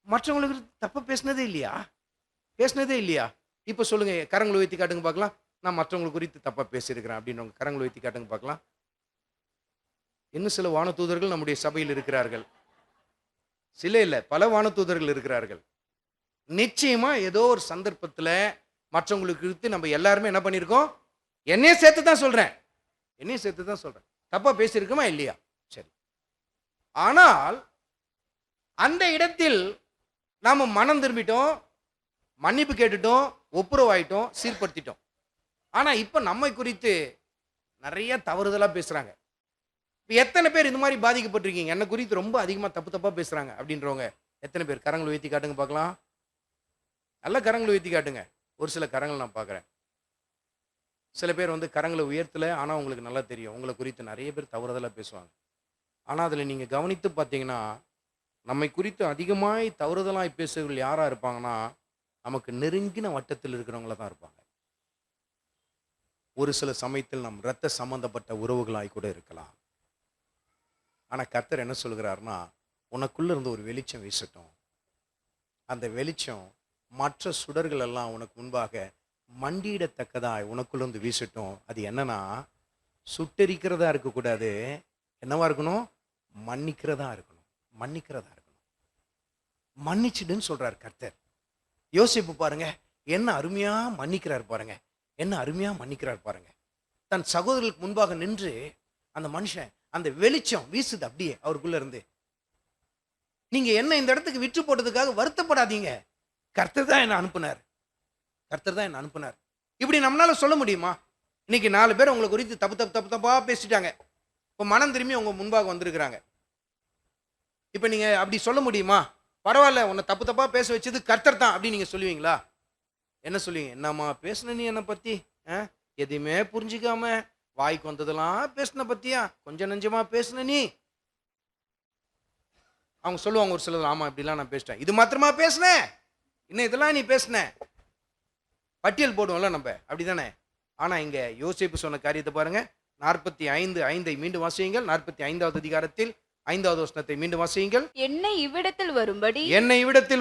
மற்றவங்களுக்கு தப்பா பேசினதே இல்லையா? இப்ப சொல்லுங்க, கரங்களை உயர்த்தி காட்டுங்க பார்க்கலாம். நான் மற்றவங்களை குறித்து தப்பா பேசியிருக்கிறேன் அப்படின்னு கரங்களை உயர்த்தி காட்டுங்க பார்க்கலாம். இன்னும் சில வானதூதர்கள் நம்முடைய சபையில் இருக்கிறார்கள். சில இல்லை, பல வானதூதர்கள் இருக்கிறார்கள். நிச்சயமா ஏதோ ஒரு சந்தர்ப்பத்தில் மற்றவங்களுக்கு குறித்து நம்ம எல்லாருமே என்ன பண்ணியிருக்கோம்? என்னையே சேர்த்து தான் சொல்றேன். தப்பா பேசியிருக்கோமா இல்லையா? சரி. ஆனால் அந்த இடத்தில் நாம மனம் திரும்பிட்டோம், மன்னிப்பு கேட்டுட்டோம், ஒப்புரவாயிட்டோம், சீர்படுத்திட்டோம். ஆனா இப்ப நம்மை குறித்து நிறைய தவறுதலா பேசுறாங்க. எத்தனை பேர் இந்த மாதிரி பாதிக்கப்பட்டிருக்கீங்க? என்ன குறித்து ரொம்ப அதிகமா தப்பா பேசுறாங்க அப்படின்றவங்க எத்தனை பேர்? கரங்களை உயர்த்தி காட்டுங்க பார்க்கலாம். நல்ல கரங்களை உயர்த்தி காட்டுங்க. ஒரு சில கரங்கள் நான் பார்க்குறேன். சில பேர் கரங்களை உயர்த்தல, ஆனால் உங்களுக்கு நல்லா தெரியும் உங்களை குறித்து நிறைய பேர் தவறுதலாக பேசுவாங்க. ஆனால் அதில் நீங்கள் கவனித்து பார்த்தீங்கன்னா, நம்மை குறித்து அதிகமாய் தவறுதலாய் பேசுகிறவர்கள் யாராக இருப்பாங்கன்னா, நமக்கு நெருங்கின வட்டத்தில் இருக்கிறவங்கள தான் இருப்பாங்க. ஒரு சில சமயத்தில் நம் இரத்த சம்பந்தப்பட்ட உறவுகளாய் கூட இருக்கலாம். ஆனால் கர்த்தர் என்ன சொல்கிறாருன்னா, உனக்குள்ள இருந்து ஒரு வெளிச்சம் வீசட்டும், அந்த வெளிச்சம் மற்ற சுடர்கள் எல்லாம் உனக்கு முன்பாக மண்டியிடத்தக்கதாய் உனக்குள்ளேருந்து வீசட்டும். அது என்னன்னா, சுட்டெரிக்கிறதா இருக்கக்கூடாது, என்னவா இருக்கணும்? மன்னிக்கிறதா இருக்கணும். மன்னிச்சிடுன்னு சொல்றாரு கர்த்தர். யோசிப்பு பாருங்க, என்ன அருமையா மன்னிக்கிறார் பாருங்க. தன் சகோதரர்களுக்கு முன்பாக நின்று அந்த மனுஷன், அந்த வெளிச்சம் வீசுது அப்படியே அவருக்குள்ள இருந்து. நீங்க என்ன இந்த இடத்துக்கு விற்று போட்டதுக்காக வருத்தப்படாதீங்க. கர்த்தர் தான் என்ன அனுப்புனார். இப்படி நம்மளால சொல்ல முடியுமா? இன்னைக்கு 4 பேர் உங்களை குறித்து தப்பா பேசிட்டாங்க. இப்போ மனம் திரும்பி உங்க முன்பாக வந்திருக்கிறாங்க. இப்போ நீங்க அப்படி சொல்ல முடியுமா? பரவாயில்ல, உன்னை தப்பா பேச வச்சது கர்த்தர் தான் அப்படின்னு நீங்க சொல்லுவீங்களா? என்ன சொல்லுவீங்க? என்னம்மா பேசுன நீ என்னை பத்தி? எதையுமே புரிஞ்சுக்காம வாய்க்கு வந்ததெல்லாம் பேசுன பத்தியா? கொஞ்சம் நெஞ்சமா பேசுன நீ. அவங்க சொல்லுவாங்க ஒரு சிலர், ஆமா இப்படிலாம் நான் பேசிட்டேன். இது மாத்திரமா பேசுனேன், இன்னும் இதெல்லாம் நீ பேசுன, பட்டியல் போடுவோம்ல நம்ம, அப்படிதானே? ஆனா இங்க யோசேப்பு சொன்ன காரியத்தை பாருங்க. 45:5 மீண்டும் வாசியுங்கள். 45வது அதிகாரத்தில் 5வது வசனத்தை மீண்டும் வாசியுங்கள். என்னை இவ்விடத்தில்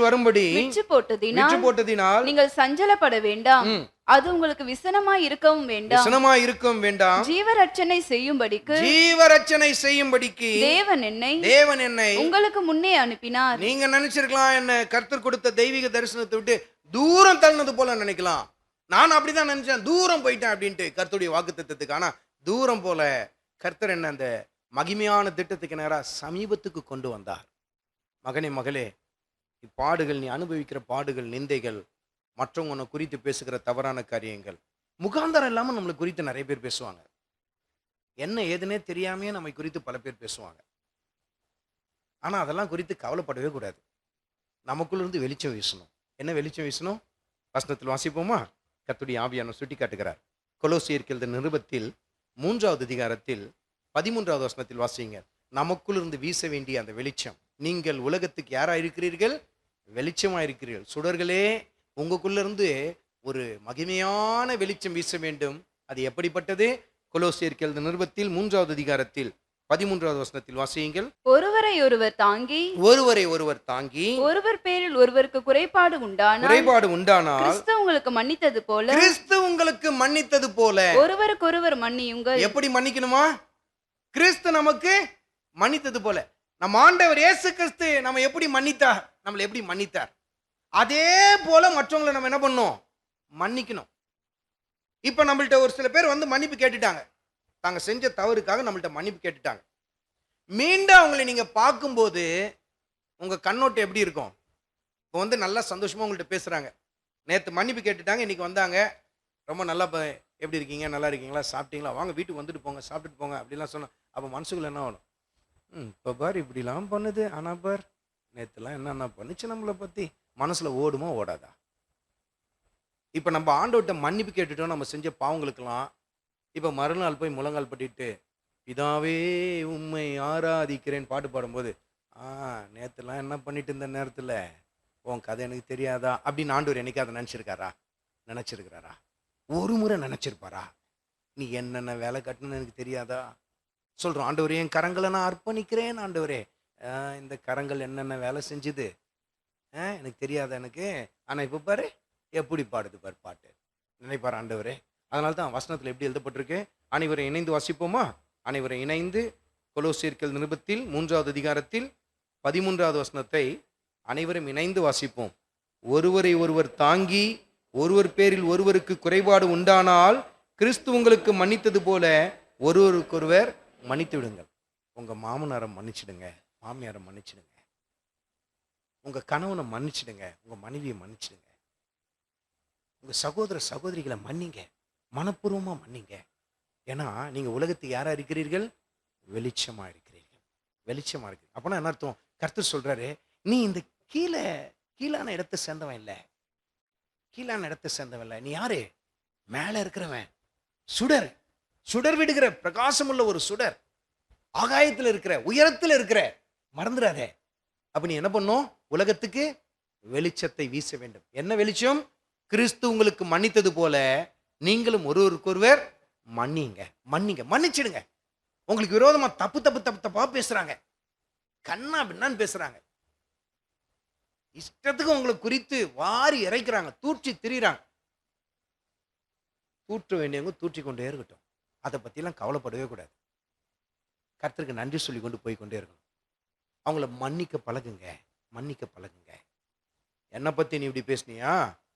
வரும்படி விற்று போட்டதினால் நீங்கள் சஞ்சலப்பட வேண்டாம். ம், அது உங்களுக்கு விசனமாய் இருக்கவும் வேண்டாம். ஜீவரட்சணை செய்யும்படிக்கு தேவன் என்னை உங்களுக்கு முன்னே அனுப்பினார். நீங்க நினைச்சிருக்கலாம், என்ன கர்த்தர் கொடுத்த தெய்வீக தரிசனத்தை விட்டு தூரம் தள்ளினது போல நினைக்கலாம். நான் அப்படிதான் நினைச்சேன், தூரம் போயிட்டேன் அப்படின்ட்டு கர்த்தருடைய வாக்குத்தத்தத்துக்கு. ஆனா தூரம் போல கர்த்தர் என்ன அந்த மகிமையான திட்டத்துக்கு நேரா சமீபத்துக்கு கொண்டு வந்தார். மகனே மகளே, இப்பாடுகள், நீ அனுபவிக்கிற பாடுகள், நிந்தைகள், மற்றவங்க உன்னை குறித்து பேசுகிற தவறான காரியங்கள், முகாந்தரம் இல்லாமல் நம்மளை குறித்து நிறைய பேர் பேசுவாங்க. என்ன ஏதுன்னே தெரியாமையே நம்மை குறித்து பல பேர் பேசுவாங்க. ஆனால் அதெல்லாம் குறித்து கவலைப்படவே கூடாது. நமக்குள்ள இருந்து வெளிச்சம் வீசணும். என்ன வெளிச்சம் வீசணும்? வசனத்தில் வாசிப்போமா? கர்த்தருடைய ஆவியானவர் சுட்டி காட்டுகிறார். கொலோசியருக்கு எழுதின நிருபத்தில் 3வது அதிகாரத்தில் 13வது வசனத்தில் வாசிங்க. நமக்குள் இருந்து வீச வேண்டிய அந்த வெளிச்சம். நீங்கள் உலகத்துக்கு யாரா இருக்கிறீர்கள்? வெளிச்சமா இருக்கிறீர்கள். சுடர்களே, உங்களுக்குள்ள இருந்து ஒரு மகிமையான வெளிச்சம் வீச வேண்டும். அது எப்படிப்பட்டது? கொலோசியருக்கு எழுதின நிருபத்தில் 3வது அதிகாரத்தில் 13வது வசனத்தில் வாசியுங்கள். ஒருவரை ஒருவர் தாங்கி ஒருவர் பேரில் ஒருவருக்கு குறைபாடு உண்டானால் கிறிஸ்து உங்களுக்கு மன்னித்தது போல ஒருவருக்கொருவர் மன்னியுங்கள். எப்படி மன்னிக்கணுமா? கிறிஸ்து நமக்கு மன்னித்தது போல. நம்ம ஆண்டவர் இயேசு கிறிஸ்து நம்ம எப்படி மன்னித்தார், நம்மளை எப்படி மன்னித்தார், அதே போல மற்றவங்களை நம்ம என்ன பண்ணணும்? மன்னிக்கணும். இப்ப நம்மள்ட்ட ஒரு சில பேர் வந்து மன்னிப்பு கேட்டுட்டாங்க, தாங்க செஞ்ச தவறுக்காக நம்மள்ட்ட மன்னிப்பு கேட்டுட்டாங்க. மீண்டும் அவங்களை நீங்க பார்க்கும்போது உங்க கண்ணோட்டம் எப்படி இருக்கும்? இப்போ வந்து நல்லா சந்தோஷமா உங்கள்கிட்ட பேசுறாங்க. நேற்று மன்னிப்பு கேட்டுட்டாங்க, இன்னைக்கு வந்தாங்க, ரொம்ப நல்லா எப்படி இருக்கீங்க, நல்லா இருக்கீங்களா, சாப்பிட்டீங்களா, வாங்க வீட்டுக்கு வந்துட்டு போங்க, சாப்பிட்டுட்டு போங்க அப்படிலாம் சொன்னோம். அப்போ மனசுக்குள்ள என்ன ஆகணும்? இப்போ பார் இப்படிலாம் பண்ணுது, ஆனால் பார் நேற்றுலாம் என்னென்ன பண்ணுச்சு நம்மளை பற்றி, மனசில் ஓடுமா ஓடாதா? இப்போ நம்ம ஆண்டவர்கிட்ட மன்னிப்பு கேட்டுட்டோம் நம்ம செஞ்ச பாவங்களுக்கெல்லாம். இப்போ மறுநாள் போய் முழங்கால் பட்டிட்டு பிதாவே உம்மை ஆராதிக்கிறேன்னு பாட்டு பாடும்போது, நேற்றுலாம் என்ன பண்ணிட்டு இருந்த நேரத்தில் உன் கதை எனக்கு தெரியாதா அப்படின்னு ஆண்டவர் என்னைக்காவது நினச்சிருக்கிறாரா? ஒரு முறை நினச்சிருப்பாரா? நீ என்னென்ன வேலை கட்டணும்னு எனக்கு தெரியாதா? சொல்கிறோம், ஆண்டவரே என் கரங்களை நான் அர்ப்பணிக்கிறேன், ஆண்டவரே இந்த கரங்கள் என்னென்ன வேலை செஞ்சுது எனக்கு தெரியாத எனக்கு. ஆனால் இப்போ பாரு எப்படி பாடுது பாரு பாட்டு, நினைப்பார் ஆண்டவரே. அதனால தான் வசனத்தில் எப்படி எழுதப்பட்டிருக்கு? அனைவரை இணைந்து வாசிப்போமா? அனைவரை இணைந்து கொலோசியர்கள் நிருபத்தில் 3வது அதிகாரத்தில் 13வது வசனத்தை அனைவரும் இணைந்து வாசிப்போம். ஒருவரை ஒருவர் தாங்கி ஒருவர் பேரில் ஒருவருக்கு குறைபாடு உண்டானால் கிறிஸ்து உங்களுக்கு மன்னித்தது போல ஒருவருக்கொருவர் மன்னித்து விடுங்கள். உங்க மாமனாரை மன்னிச்சிடுங்க, மாமியாரை மன்னிச்சிடுங்க, உங்க கணவனை மன்னிச்சிடுங்க, உங்க மனைவியை மன்னிச்சிடுங்க, உங்க சகோதர சகோதரிகளை மன்னிங்க, மனப்பூர்வமா மன்னிங்க. ஏன்னா நீங்க உலகத்துக்கு யாரா இருக்கிறீர்கள்? வெளிச்சமா இருக்கிறீர்கள், வெளிச்சமா இருக்கு. அப்பனா என்ன அர்த்தம்? கர்த்தர் சொல்றாரு, நீ இந்த கீழான இடத்தை சேர்ந்தவன் இல்லை, நீ யாரு? மேல இருக்கிறவன், சுடர் விடுகிற பிரகாசமுள்ள ஒரு சுடர், ஆகாயத்தில் இருக்கிற, உயரத்தில் இருக்கிற, மறந்துடாதே. அப்ப நீ என்ன பண்ணும்? உலகத்துக்கு வெளிச்சத்தை வீச வேண்டும். என்ன வெளிச்சம்? கிறிஸ்து உங்களுக்கு மன்னித்தது போல நீங்களும் ஒருவருக்கொருவர் மன்னிச்சிடுங்க. உங்களுக்கு விரோதமா தப்பா பேசுறாங்க, கண்ணா பின்னான்னு பேசுறாங்க, இஷ்டத்துக்கு உங்களை குறித்து வாரி இறைக்கிறாங்க, தூற்றி திரிறாங்க. தூற்ற வேண்டியவங்க தூற்றி கொண்டே இருக்கட்டும், அதை பத்திலாம் கவலைப்படவே கூடாது. கர்த்தருக்கு நன்றி சொல்லி கொண்டு போய் கொண்டே இருக்கணும். அவங்கள மன்னிக்க பழகுங்க. என்னை பத்தி நீ இப்படி பேசுனியா,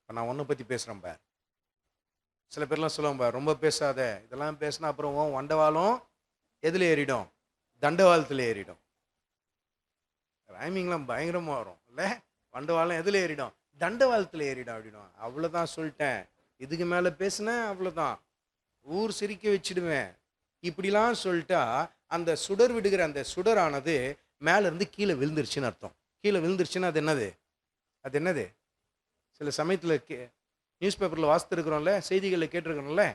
நான் உன்னை பத்தி பேசுறேன் பார். சில பேர்லாம் சொல்லுவாங்க பார், ரொம்ப பேசாத, இதெல்லாம் பேசினா அப்புறம் வண்டவாளம் எதுல ஏறிடும்? தண்டவாளத்துல ஏறிடும். ரைமிங்லாம் பயங்கரமா வரும் இல்ல? வண்டவாளம் எதுல ஏறிடும்? தண்டவாளத்துல ஏறிடும் அப்படின்னும். அவ்வளவுதான் சொல்லிட்டேன், இதுக்கு மேல பேசுனேன் அவ்வளவுதான், ஊர் சிரிக்க வச்சிடுவேன். இப்படிலாம் சொல்லிட்டா அந்த சுடர் விடுகிற அந்த சுடரானது மேல இருந்து கீழே விழுந்துருச்சுன்னு அர்த்தம். கீழே விழுந்துருச்சுன்னா அது என்னது? சில சமயத்துல நியூஸ் பேப்பரில் வாசித்துருக்குறோம்ல, செய்திகளில் கேட்டிருக்கிறோம்ல,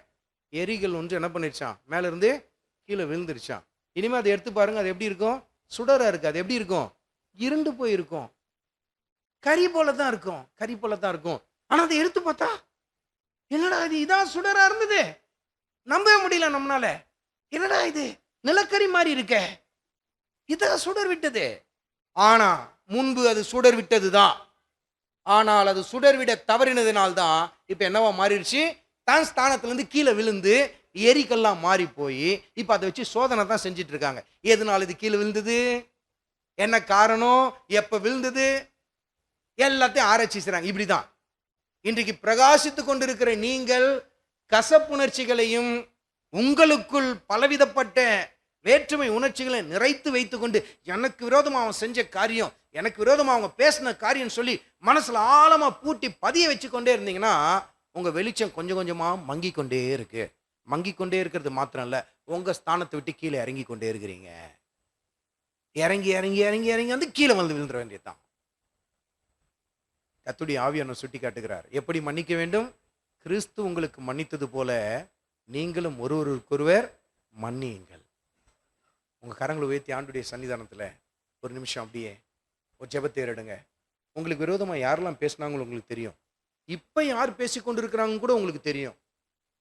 எரிகள் ஒன்று என்ன பண்ணிருச்சான், மேலேருந்து கீழே விழுந்துருச்சான். இனிமேல் அதை எடுத்து பாருங்க, அது எப்படி இருக்கும்? சுடராக இருக்குது. அது எப்படி இருக்கும்? இருண்டு போயிருக்கும், கறி போல தான் இருக்கும், கறி போல தான் இருக்கும். ஆனால் அதை எடுத்து பார்த்தா என்னடா இது, இதான் சுடரா இருந்தது, நம்பவே முடியல நம்மளால. என்னடா இது, நிலக்கரி மாதிரி இருக்க, இதான் சுடர் விட்டது. ஆனா முன்பு அது சுடர் விட்டது தான். ஆனால் அது சுடர் விட தவறினதுனால்தான் இப்ப என்னவா மாறிடுச்சு, தான் ஸ்தானத்திலிருந்து கீழே விழுந்து எரிக்கெல்லாம் மாறி போய் இப்ப அதை வச்சு சோதனை தான் செஞ்சுட்டு இருக்காங்க. எதனால இது கீழே விழுந்தது, என்ன காரணம், எப்ப விழுந்தது, எல்லாத்தையும் ஆராய்ச்சி செய்றாங்க. இப்படிதான் இன்றைக்கு பிரகாசித்து கொண்டிருக்கிற நீங்கள் கசப்புணர்ச்சிகளையும் உங்களுக்குள் பலவிதப்பட்ட வேற்றுமை உணர்ச்சிகளை நிறைத்து வைத்துக்கொண்டு, எனக்கு விரோதமா அவன் செஞ்ச காரியம், எனக்கு விரோதமா அவங்க பேசின காரியம் சொல்லி மனசுல ஆழமா பூட்டி பதிய வச்சு கொண்டே இருந்தீங்கன்னா உங்க வெளிச்சம் கொஞ்சம் கொஞ்சமா மங்கி கொண்டே இருக்கு. மங்கி கொண்டே இருக்கிறது மாத்திரம் இல்ல, உங்க ஸ்தானத்தை விட்டு கீழே இறங்கி கொண்டே இருக்கிறீங்க. இறங்கி இறங்கி இறங்கி இறங்கி வந்து கீழே வந்து விழுந்துட வேண்டியதுதான். கர்த்தருடைய ஆவியானவர் சுட்டி காட்டுகிறார், எப்படி மன்னிக்க வேண்டும். கிறிஸ்து உங்களுக்கு மன்னித்தது போல நீங்களும் ஒருவருக்கொருவர் மன்னியுங்கள். உங்க கரங்களை உயர்த்தி ஆண்டுடைய சன்னிதானத்துல ஒரு நிமிஷம் அப்படியே ஒரு ஜெபத்தை எடுங்க. உங்களுக்கு விரோதமா யாரெல்லாம் பேசினாங்களோ உங்களுக்கு தெரியும். இப்ப யார் பேசி கொண்டிருக்கிறாங்க கூட உங்களுக்கு தெரியும்.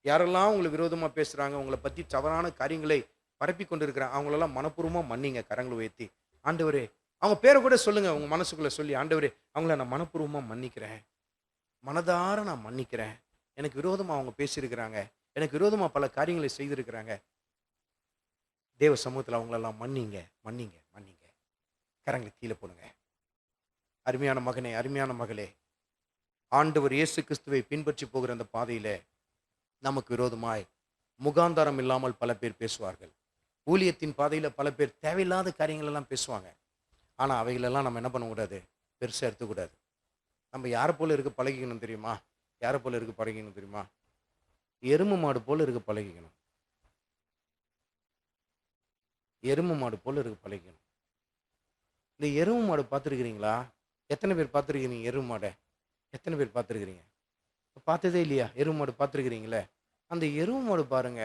யாரெல்லாம் உங்களுக்கு விரோதமா பேசுறாங்க, உங்களை பத்தி தவறான காரியங்களை பரப்பி கொண்டிருக்கிறாங்க, அவங்களெல்லாம் மனப்பூர்வமா மன்னிங்க. கரங்களை உயர்த்தி, ஆண்டவரே, அவங்க பேரை கூட சொல்லுங்க, உங்க மனசுக்குள்ள சொல்லி, ஆண்டவரே, அவங்கள நான் மனப்பூர்வமா மன்னிக்கிறேன், மனதார நான் மன்னிக்கிறேன். எனக்கு விரோதமா அவங்க பேசியிருக்கிறாங்க, எனக்கு விரோதமா பல காரியங்களை செய்திருக்கிறாங்க. தேவ சமூகத்தில் அவங்களெல்லாம் மன்னிங்க மன்னிங்க மன்னிங்க. கரங்களை கீழே போடுங்க. அருமையான மகனே, அருமையான மகளே, ஆண்டவர் இயேசு கிறிஸ்துவை பின்பற்றி போகிற அந்த பாதையில நமக்கு விரோதமாய் முகாந்தாரம் இல்லாமல் பல பேர் பேசுவார்கள். ஊழியத்தின் பாதையில பல பேர் தேவையில்லாத காரியங்கள் எல்லாம் பேசுவாங்க. ஆனா அவைகளெல்லாம் நம்ம என்ன பண்ணக்கூடாது, பெருசா எடுத்துக்கூடாது. நம்ம யாரை போல இருக்க பழகிக்கணும் தெரியுமா, யாரை போல இருக்க பழகிக்கணும் தெரியுமா, எருமை மாடு போல இருக்க பழகிக்கணும். எருமை மாடு போல இருக்க பழகிக்கணும். இந்த எருமை மாடு பார்த்துருக்கிறீங்களா? எத்தனை பேர் பார்த்துருக்கிறீங்க எருமை மாடை? எத்தனை பேர் பார்த்துருக்கிறீங்க? பார்த்ததே இல்லையா? எருமை மாடு பார்த்துருக்கிறீங்களே? அந்த எருமை மாடு பாருங்க,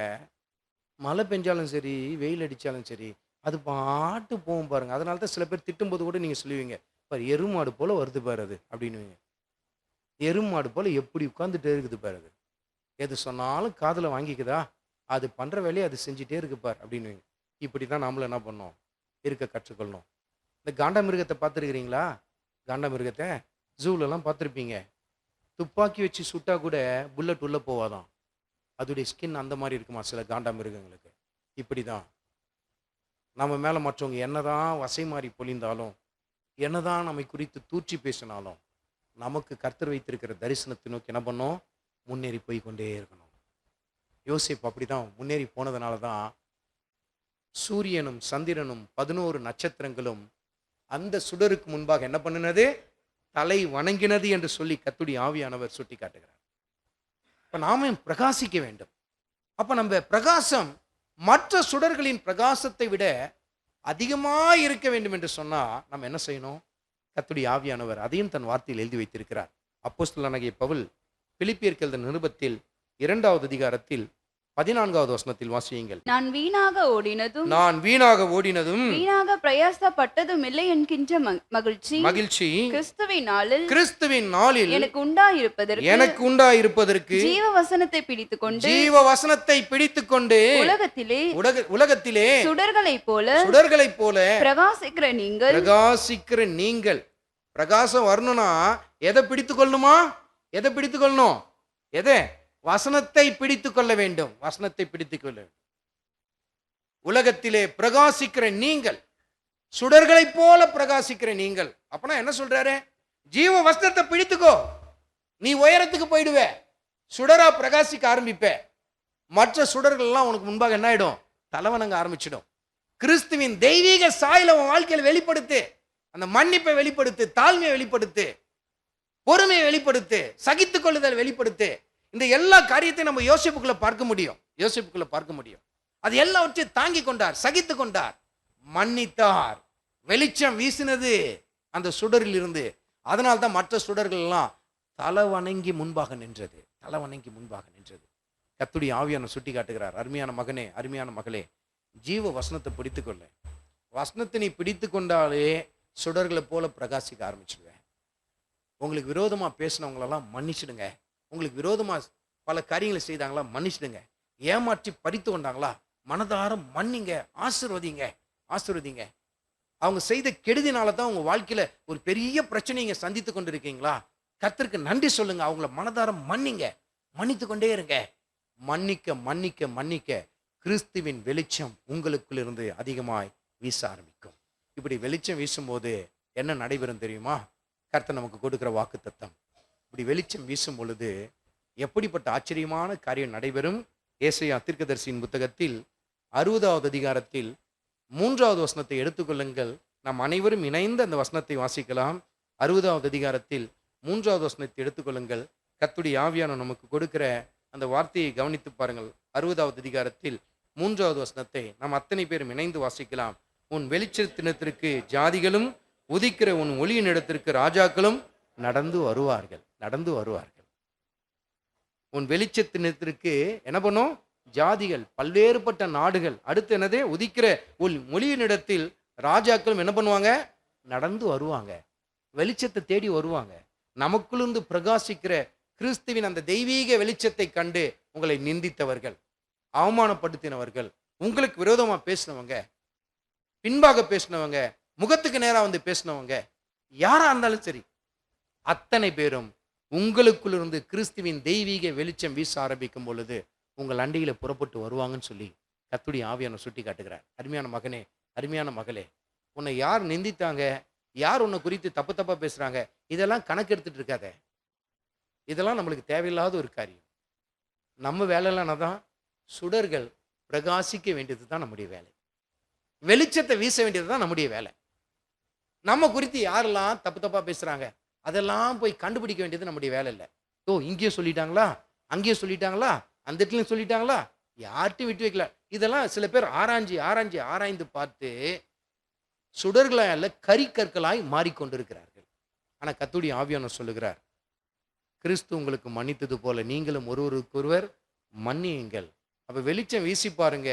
மழை பெஞ்சாலும் சரி, வெயில் அடித்தாலும் சரி, அது பாட்டு போகும் பாருங்க. அதனால தான் சில பேர் திட்டும்போது கூட நீங்கள் சொல்லுவீங்க, பாரு எருமை மாடு போல வருது பாரு அது அப்படின்னுவீங்க. எருமை மாடு போல எப்படி உட்காந்துட்டே இருக்குது பாரு அது, எது சொன்னாலும் காதில் வாங்கிக்குதா, அது பண்ணுற வேலையை அது செஞ்சுட்டே இருக்கு பார் அப்படின்னுவீங்க. இப்படி தான் நாமளும் என்ன பண்ணோம், இருக்க கற்றுக்கொள்ளணும். இந்த காண்டாமிருகத்தை பார்த்துருக்கிறீங்களா? காண்டாமிருகத்தை ஜூலெல்லாம் பார்த்துருப்பீங்க. துப்பாக்கி வச்சு சுட்டா கூட புல்லட் உள்ள போவாதான். அதோடைய ஸ்கின் அந்த மாதிரி இருக்குமா சில காண்டாமிருகங்களுக்கு. இப்படி தான் நம்ம மேலே மற்றவங்க என்னதான் வசை மாறி பொழிந்தாலும், என்னதான் நம்மை குறித்து தூற்றி பேசினாலும், நமக்கு கர்த்தர் வைத்திருக்கிற தரிசனத்தை நோக்கி என்ன பண்ணோம், முன்னேறி போய் கொண்டே இருக்கணும். யோசேப்பு அப்படிதான் முன்னேறி போனதுனால தான் சூரியனும் சந்திரனும் 11 நட்சத்திரங்களும் அந்த சுடருக்கு முன்பாக என்ன பண்ணினது, தலை வணங்கினது என்று சொல்லி கர்த்தருடைய ஆவியானவர் சுட்டி காட்டுகிறார். இப்ப நாம பிரகாசிக்க வேண்டும். அப்ப நம்ம பிரகாசம் மற்ற சுடர்களின் பிரகாசத்தை விட அதிகமா இருக்க வேண்டும் என்று சொன்னா நம்ம என்ன செய்யணும்? கர்த்தருடைய ஆவியானவர் அதையும் தன் வார்த்தையில் எழுதி வைத்திருக்கிறார். அப்போஸ்தலனாகிய பவுல் பிலிப்பியருக்கு எழுதின நிருபத்தில் 2வது அதிகாரத்தில் 14வது வசனத்தில் வாசியுங்கள். நான் வீணாக ஓடினதும் வீணாக பிரயாசப்பட்டதும் இல்லை என்கின்ற மகிழ்ச்சி கிறிஸ்துவின் நாளில் எனக்கு உண்டாயிருப்பதற்கு ஜீவ வசனத்தை பிடித்துக்கொண்டு உலகத்திலே சுடர்களைப் போல பிரகாசிக்கிற நீங்கள். பிரகாசம் வரணும்னா எதை பிடித்துக்கொள்ளணுமா? எதை பிடித்துக்கொள்ளணும்? எதை? வசனத்தை பிடித்துக் கொள்ள வேண்டும். வசனத்தை பிடித்துக் கொள்ள வேண்டும். உலகத்திலே பிரகாசிக்கிற நீங்கள், சுடர்களைப் போல பிரகாசிக்கிற நீங்கள். அப்பனா என்ன சொல்றாரு? ஜீவ வசனத்தை பிடித்துக்கோ, நீ உயரத்துக்கு போயிடுவே, சுடரா பிரகாசிக்க ஆரம்பிப்ப. மற்ற சுடர்கள் எல்லாம் உனக்கு முன்பாக என்ன ஆயிடும்? தலைவணங்க ஆரம்பிச்சிடும். கிறிஸ்துவின் தெய்வீக சாயலை உன் வாழ்க்கையில் வெளிப்படுத்து. அந்த மன்னிப்பை வெளிப்படுத்து, தாழ்மையை வெளிப்படுத்து, பொறுமையை வெளிப்படுத்து, சகித்துக் கொள்ளுதல் வெளிப்படுத்து. இந்த எல்லா காரியத்தையும் நம்ம யோசேப்புக்குள்ள பார்க்க முடியும். அது எல்லாவற்றையும் தாங்கி கொண்டார், சகித்து கொண்டார், மன்னித்தார். வெளிச்சம் வீசினது அந்த சுடரில் இருந்து. அதனால்தான் மற்ற சுடர்கள் எல்லாம் தலை வணங்கி முன்பாக நின்றது. தலை வணங்கி முன்பாக நின்றது. கர்த்தருடைய ஆவியான சுட்டி காட்டுகிறார், அருமையான மகனே, அருமையான மகளே, ஜீவ வசனத்தை பிடித்துக்கொள்ள. வசனத்தை நீ பிடித்து கொண்டாலே சுடர்களை போல பிரகாசிக்க ஆரம்பிச்சிடுவேன். உங்களுக்கு விரோதமா பேசினவங்களெல்லாம் மன்னிச்சிடுங்க. உங்களுக்கு விரோதமா பல காரியங்களை செய்தாங்களா, மன்னிச்சிடுங்க. ஏமாற்றி பறித்து கொண்டாங்களா, மனதார மன்னிங்க, ஆசீர்வதிங்க, ஆசீர்வதிங்க. அவங்க செய்த கெடுதினால தான் உங்க வாழ்க்கையில ஒரு பெரிய பிரச்சனையை சந்தித்து கொண்டு இருக்கீங்களா, கர்த்தருக்கு நன்றி சொல்லுங்க. அவங்கள மனதார மன்னிங்க, மன்னித்து கொண்டே இருங்க. மன்னிக்க மன்னிக்க மன்னிக்க கிறிஸ்துவின் வெளிச்சம் உங்களுக்குள் இருந்து அதிகமாய் வீச ஆரம்பிக்கும். இப்படி வெளிச்சம் வீசும்போது என்ன நடைபெறும் தெரியுமா? கர்த்தர் நமக்கு கொடுக்கிற வாக்குத்தத்தம். இப்படி வெளிச்சம் வீசும் பொழுது எப்படிப்பட்ட ஆச்சரியமான காரியம் நடைபெறும்? ஏசாயா தீர்க்கதரிசியின் புத்தகத்தில் 60வது அதிகாரத்தில் 3வது வசனத்தை எடுத்துக்கொள்ளுங்கள். நாம் அனைவரும் இணைந்து அந்த வசனத்தை வாசிக்கலாம். 60வது அதிகாரத்தில் 3வது வசனத்தை எடுத்துக்கொள்ளுங்கள். கர்த்தருடைய ஆவியான நமக்கு கொடுக்கிற அந்த வார்த்தையை கவனித்து பாருங்கள். 60வது அதிகாரத்தில் 3வது வசனத்தை நாம் அத்தனை பேரும் இணைந்து வாசிக்கலாம். உன் வெளிச்சத்தினத்திற்கு ஜாதிகளும், உதிக்கிற உன் ஒளியின் இடத்திற்கு ராஜாக்களும் நடந்து வருவார்கள், நடந்து வருவார்கள். உன் வெளிச்சத்தினத்திற்கு என்ன பண்ணும்? ஜாதிகள், பல்வேறுபட்ட நாடுகள். அடுத்து என்னது? உதிக்கிற உன் ஒளியின் இடத்தில் ராஜாக்களும் என்ன பண்ணுவாங்க? நடந்து வருவாங்க. வெளிச்சத்தை தேடி வருவாங்க. நமக்குள்ளிருந்து பிரகாசிக்கிற கிறிஸ்துவின் அந்த தெய்வீக வெளிச்சத்தை கண்டு உங்களை நிந்தித்தவர்கள், அவமானப்படுத்தினவர்கள், உங்களுக்கு விரோதமா பேசினவங்க, பின்பாக பேசினவங்க, முகத்துக்கு நேரா வந்து பேசினவங்க, யாரா இருந்தாலும் சரி, அத்தனை பேரும் உங்களுக்குள்ளிருந்து கிறிஸ்துவின் தெய்வீக வெளிச்சம் வீச ஆரம்பிக்கும் பொழுது உங்கள் அண்டையில புறப்பட்டு வருவாங்கன்னு சொல்லி கர்த்தருடைய ஆவியான சுட்டி காட்டுகிறார். அருமையான மகனே, அருமையான மகளே, உன்னை யார் நிந்தித்தாங்க, யார் உன்னை குறித்து தப்பு தப்பா பேசுறாங்க, இதெல்லாம் கணக்கு எடுத்துட்டு இருக்காத. இதெல்லாம் நம்மளுக்கு தேவையில்லாத ஒரு காரியம். நம்ம வேலைலாம் தான் சுடர்கள் பிரகாசிக்க வேண்டியது தான் நம்முடைய வேலை. வெளிச்சத்தை வீச வேண்டியது தான் நம்முடைய வேலை. நம்ம குறித்து யாரெல்லாம் தப்பு தப்பா பேசுறாங்க அதெல்லாம் போய் கண்டுபிடிக்க வேண்டியது நம்முடைய வேலை இல்லை. ஓ, இங்கேயும் சொல்லிட்டாங்களா, அங்கேயும் சொல்லிட்டாங்களா, அந்த இடத்துலையும் சொல்லிட்டாங்களா, யார்ட்டையும் விட்டு வைக்கல. இதெல்லாம் சில பேர் ஆராய்ந்து பார்த்து சுடர்களாய் அல்ல கரிக்கற்களாய் மாறிக்கொண்டிருக்கிறார்கள். ஆனா கர்த்தருடைய ஆவியானவர் சொல்லுகிறார், கிறிஸ்து உங்களுக்கு மன்னித்தது போல நீங்களும் ஒருவருக்கொருவர் மன்னியுங்கள். அப்ப வெளிச்சம் வீசி பாருங்க.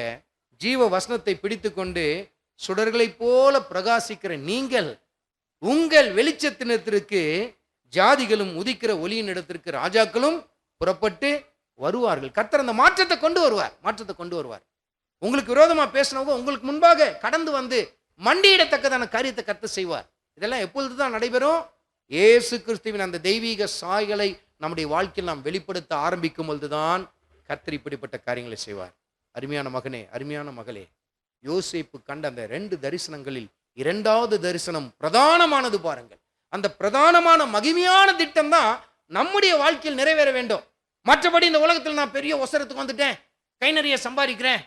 ஜீவ வசனத்தை பிடித்து கொண்டு சுடர்களைப் போல பிரகாசிக்கிற நீங்கள் உங்கள் வெளிச்சத்தினத்திற்கு ஜாதிகளும், உதிக்கிற ஒளியின் இடத்திற்கு ராஜாக்களும் புறப்பட்டு வருவார்கள். கர்த்தர் அந்த மாற்றத்தை கொண்டு வருவார், மாற்றத்தை கொண்டு வருவார். உங்களுக்கு விரோதமா பேசினவங்க உங்களுக்கு முன்பாக கடந்து வந்து மண்டியிடத்தக்கதான காரியத்தை கர்த்தர் செய்வார். இதெல்லாம் எப்பொழுதுதான் நடைபெறும்? இயேசு கிறிஸ்துவின் அந்த தெய்வீக சாய்களை நம்முடைய வாழ்க்கையில் நாம் வெளிப்படுத்த ஆரம்பிக்கும் பொழுதுதான் கர்த்தர் இப்படிப்பட்ட காரியங்களை செய்வார். அருமையான மகனே, அருமையான மகளே, யோசேப்பு கண்ட அந்த 2 தரிசனங்களில் 2வது தரிசனம் பிரதானமானது பாருங்கள். அந்த பிரதானமான மகிமையான திட்டம் தான் நம்முடைய வாழ்க்கையில் நிறைவேற வேண்டும். மற்றபடி இந்த உலகத்தில் நான் பெரிய ஒசரத்துக்கு வந்துட்டேன், கை நிறைய சம்பாதிக்கிறேன்,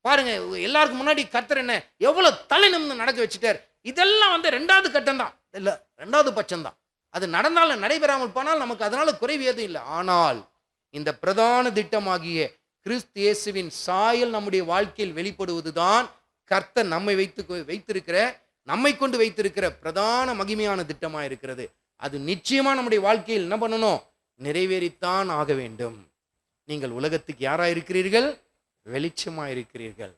பாருங்க எல்லாருக்கும் முன்னாடி கர்த்தர் என்ன எவ்வளவு தலை நிமிர்ந்து நடக்க வச்சுட்டார், இதெல்லாம் 2வது கட்டம் தான், இல்ல 2வது பட்சம் தான். அது நடந்தாலும் நடைபெறாமல் போனால் நமக்கு அதனால குறைவு எதுவும் இல்லை. ஆனால் இந்த பிரதான திட்டமாகிய கிறிஸ்து இயேசுவின் சாயல் நம்முடைய வாழ்க்கையில் வெளிப்படுவதுதான் கர்த்தர் நம்மை கொண்டு வைத்திருக்கிற பிரதான மகிமையான திட்டமா இருக்கிறது. அது நிச்சயமா நம்முடைய வாழ்க்கையில் என்ன பண்ணணும்? நிறைவேறித்தான் ஆக வேண்டும். நீங்கள் உலகத்துக்கு யாரா இருக்கிறீர்கள்? வெளிச்சமா இருக்கிறீர்கள்.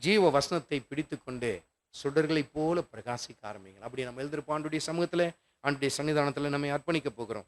ஜீவ வசனத்தை பிடித்து கொண்டு சுடர்களைப் போல பிரகாசிக்க ஆரம்பிங்கள். அப்படி நம்ம எழுதிருப்போம் ஆண்டுடைய சமூகத்துல, ஆண்டுடைய சன்னிதானத்துல நம்மை அர்ப்பணிக்க போகிறோம்.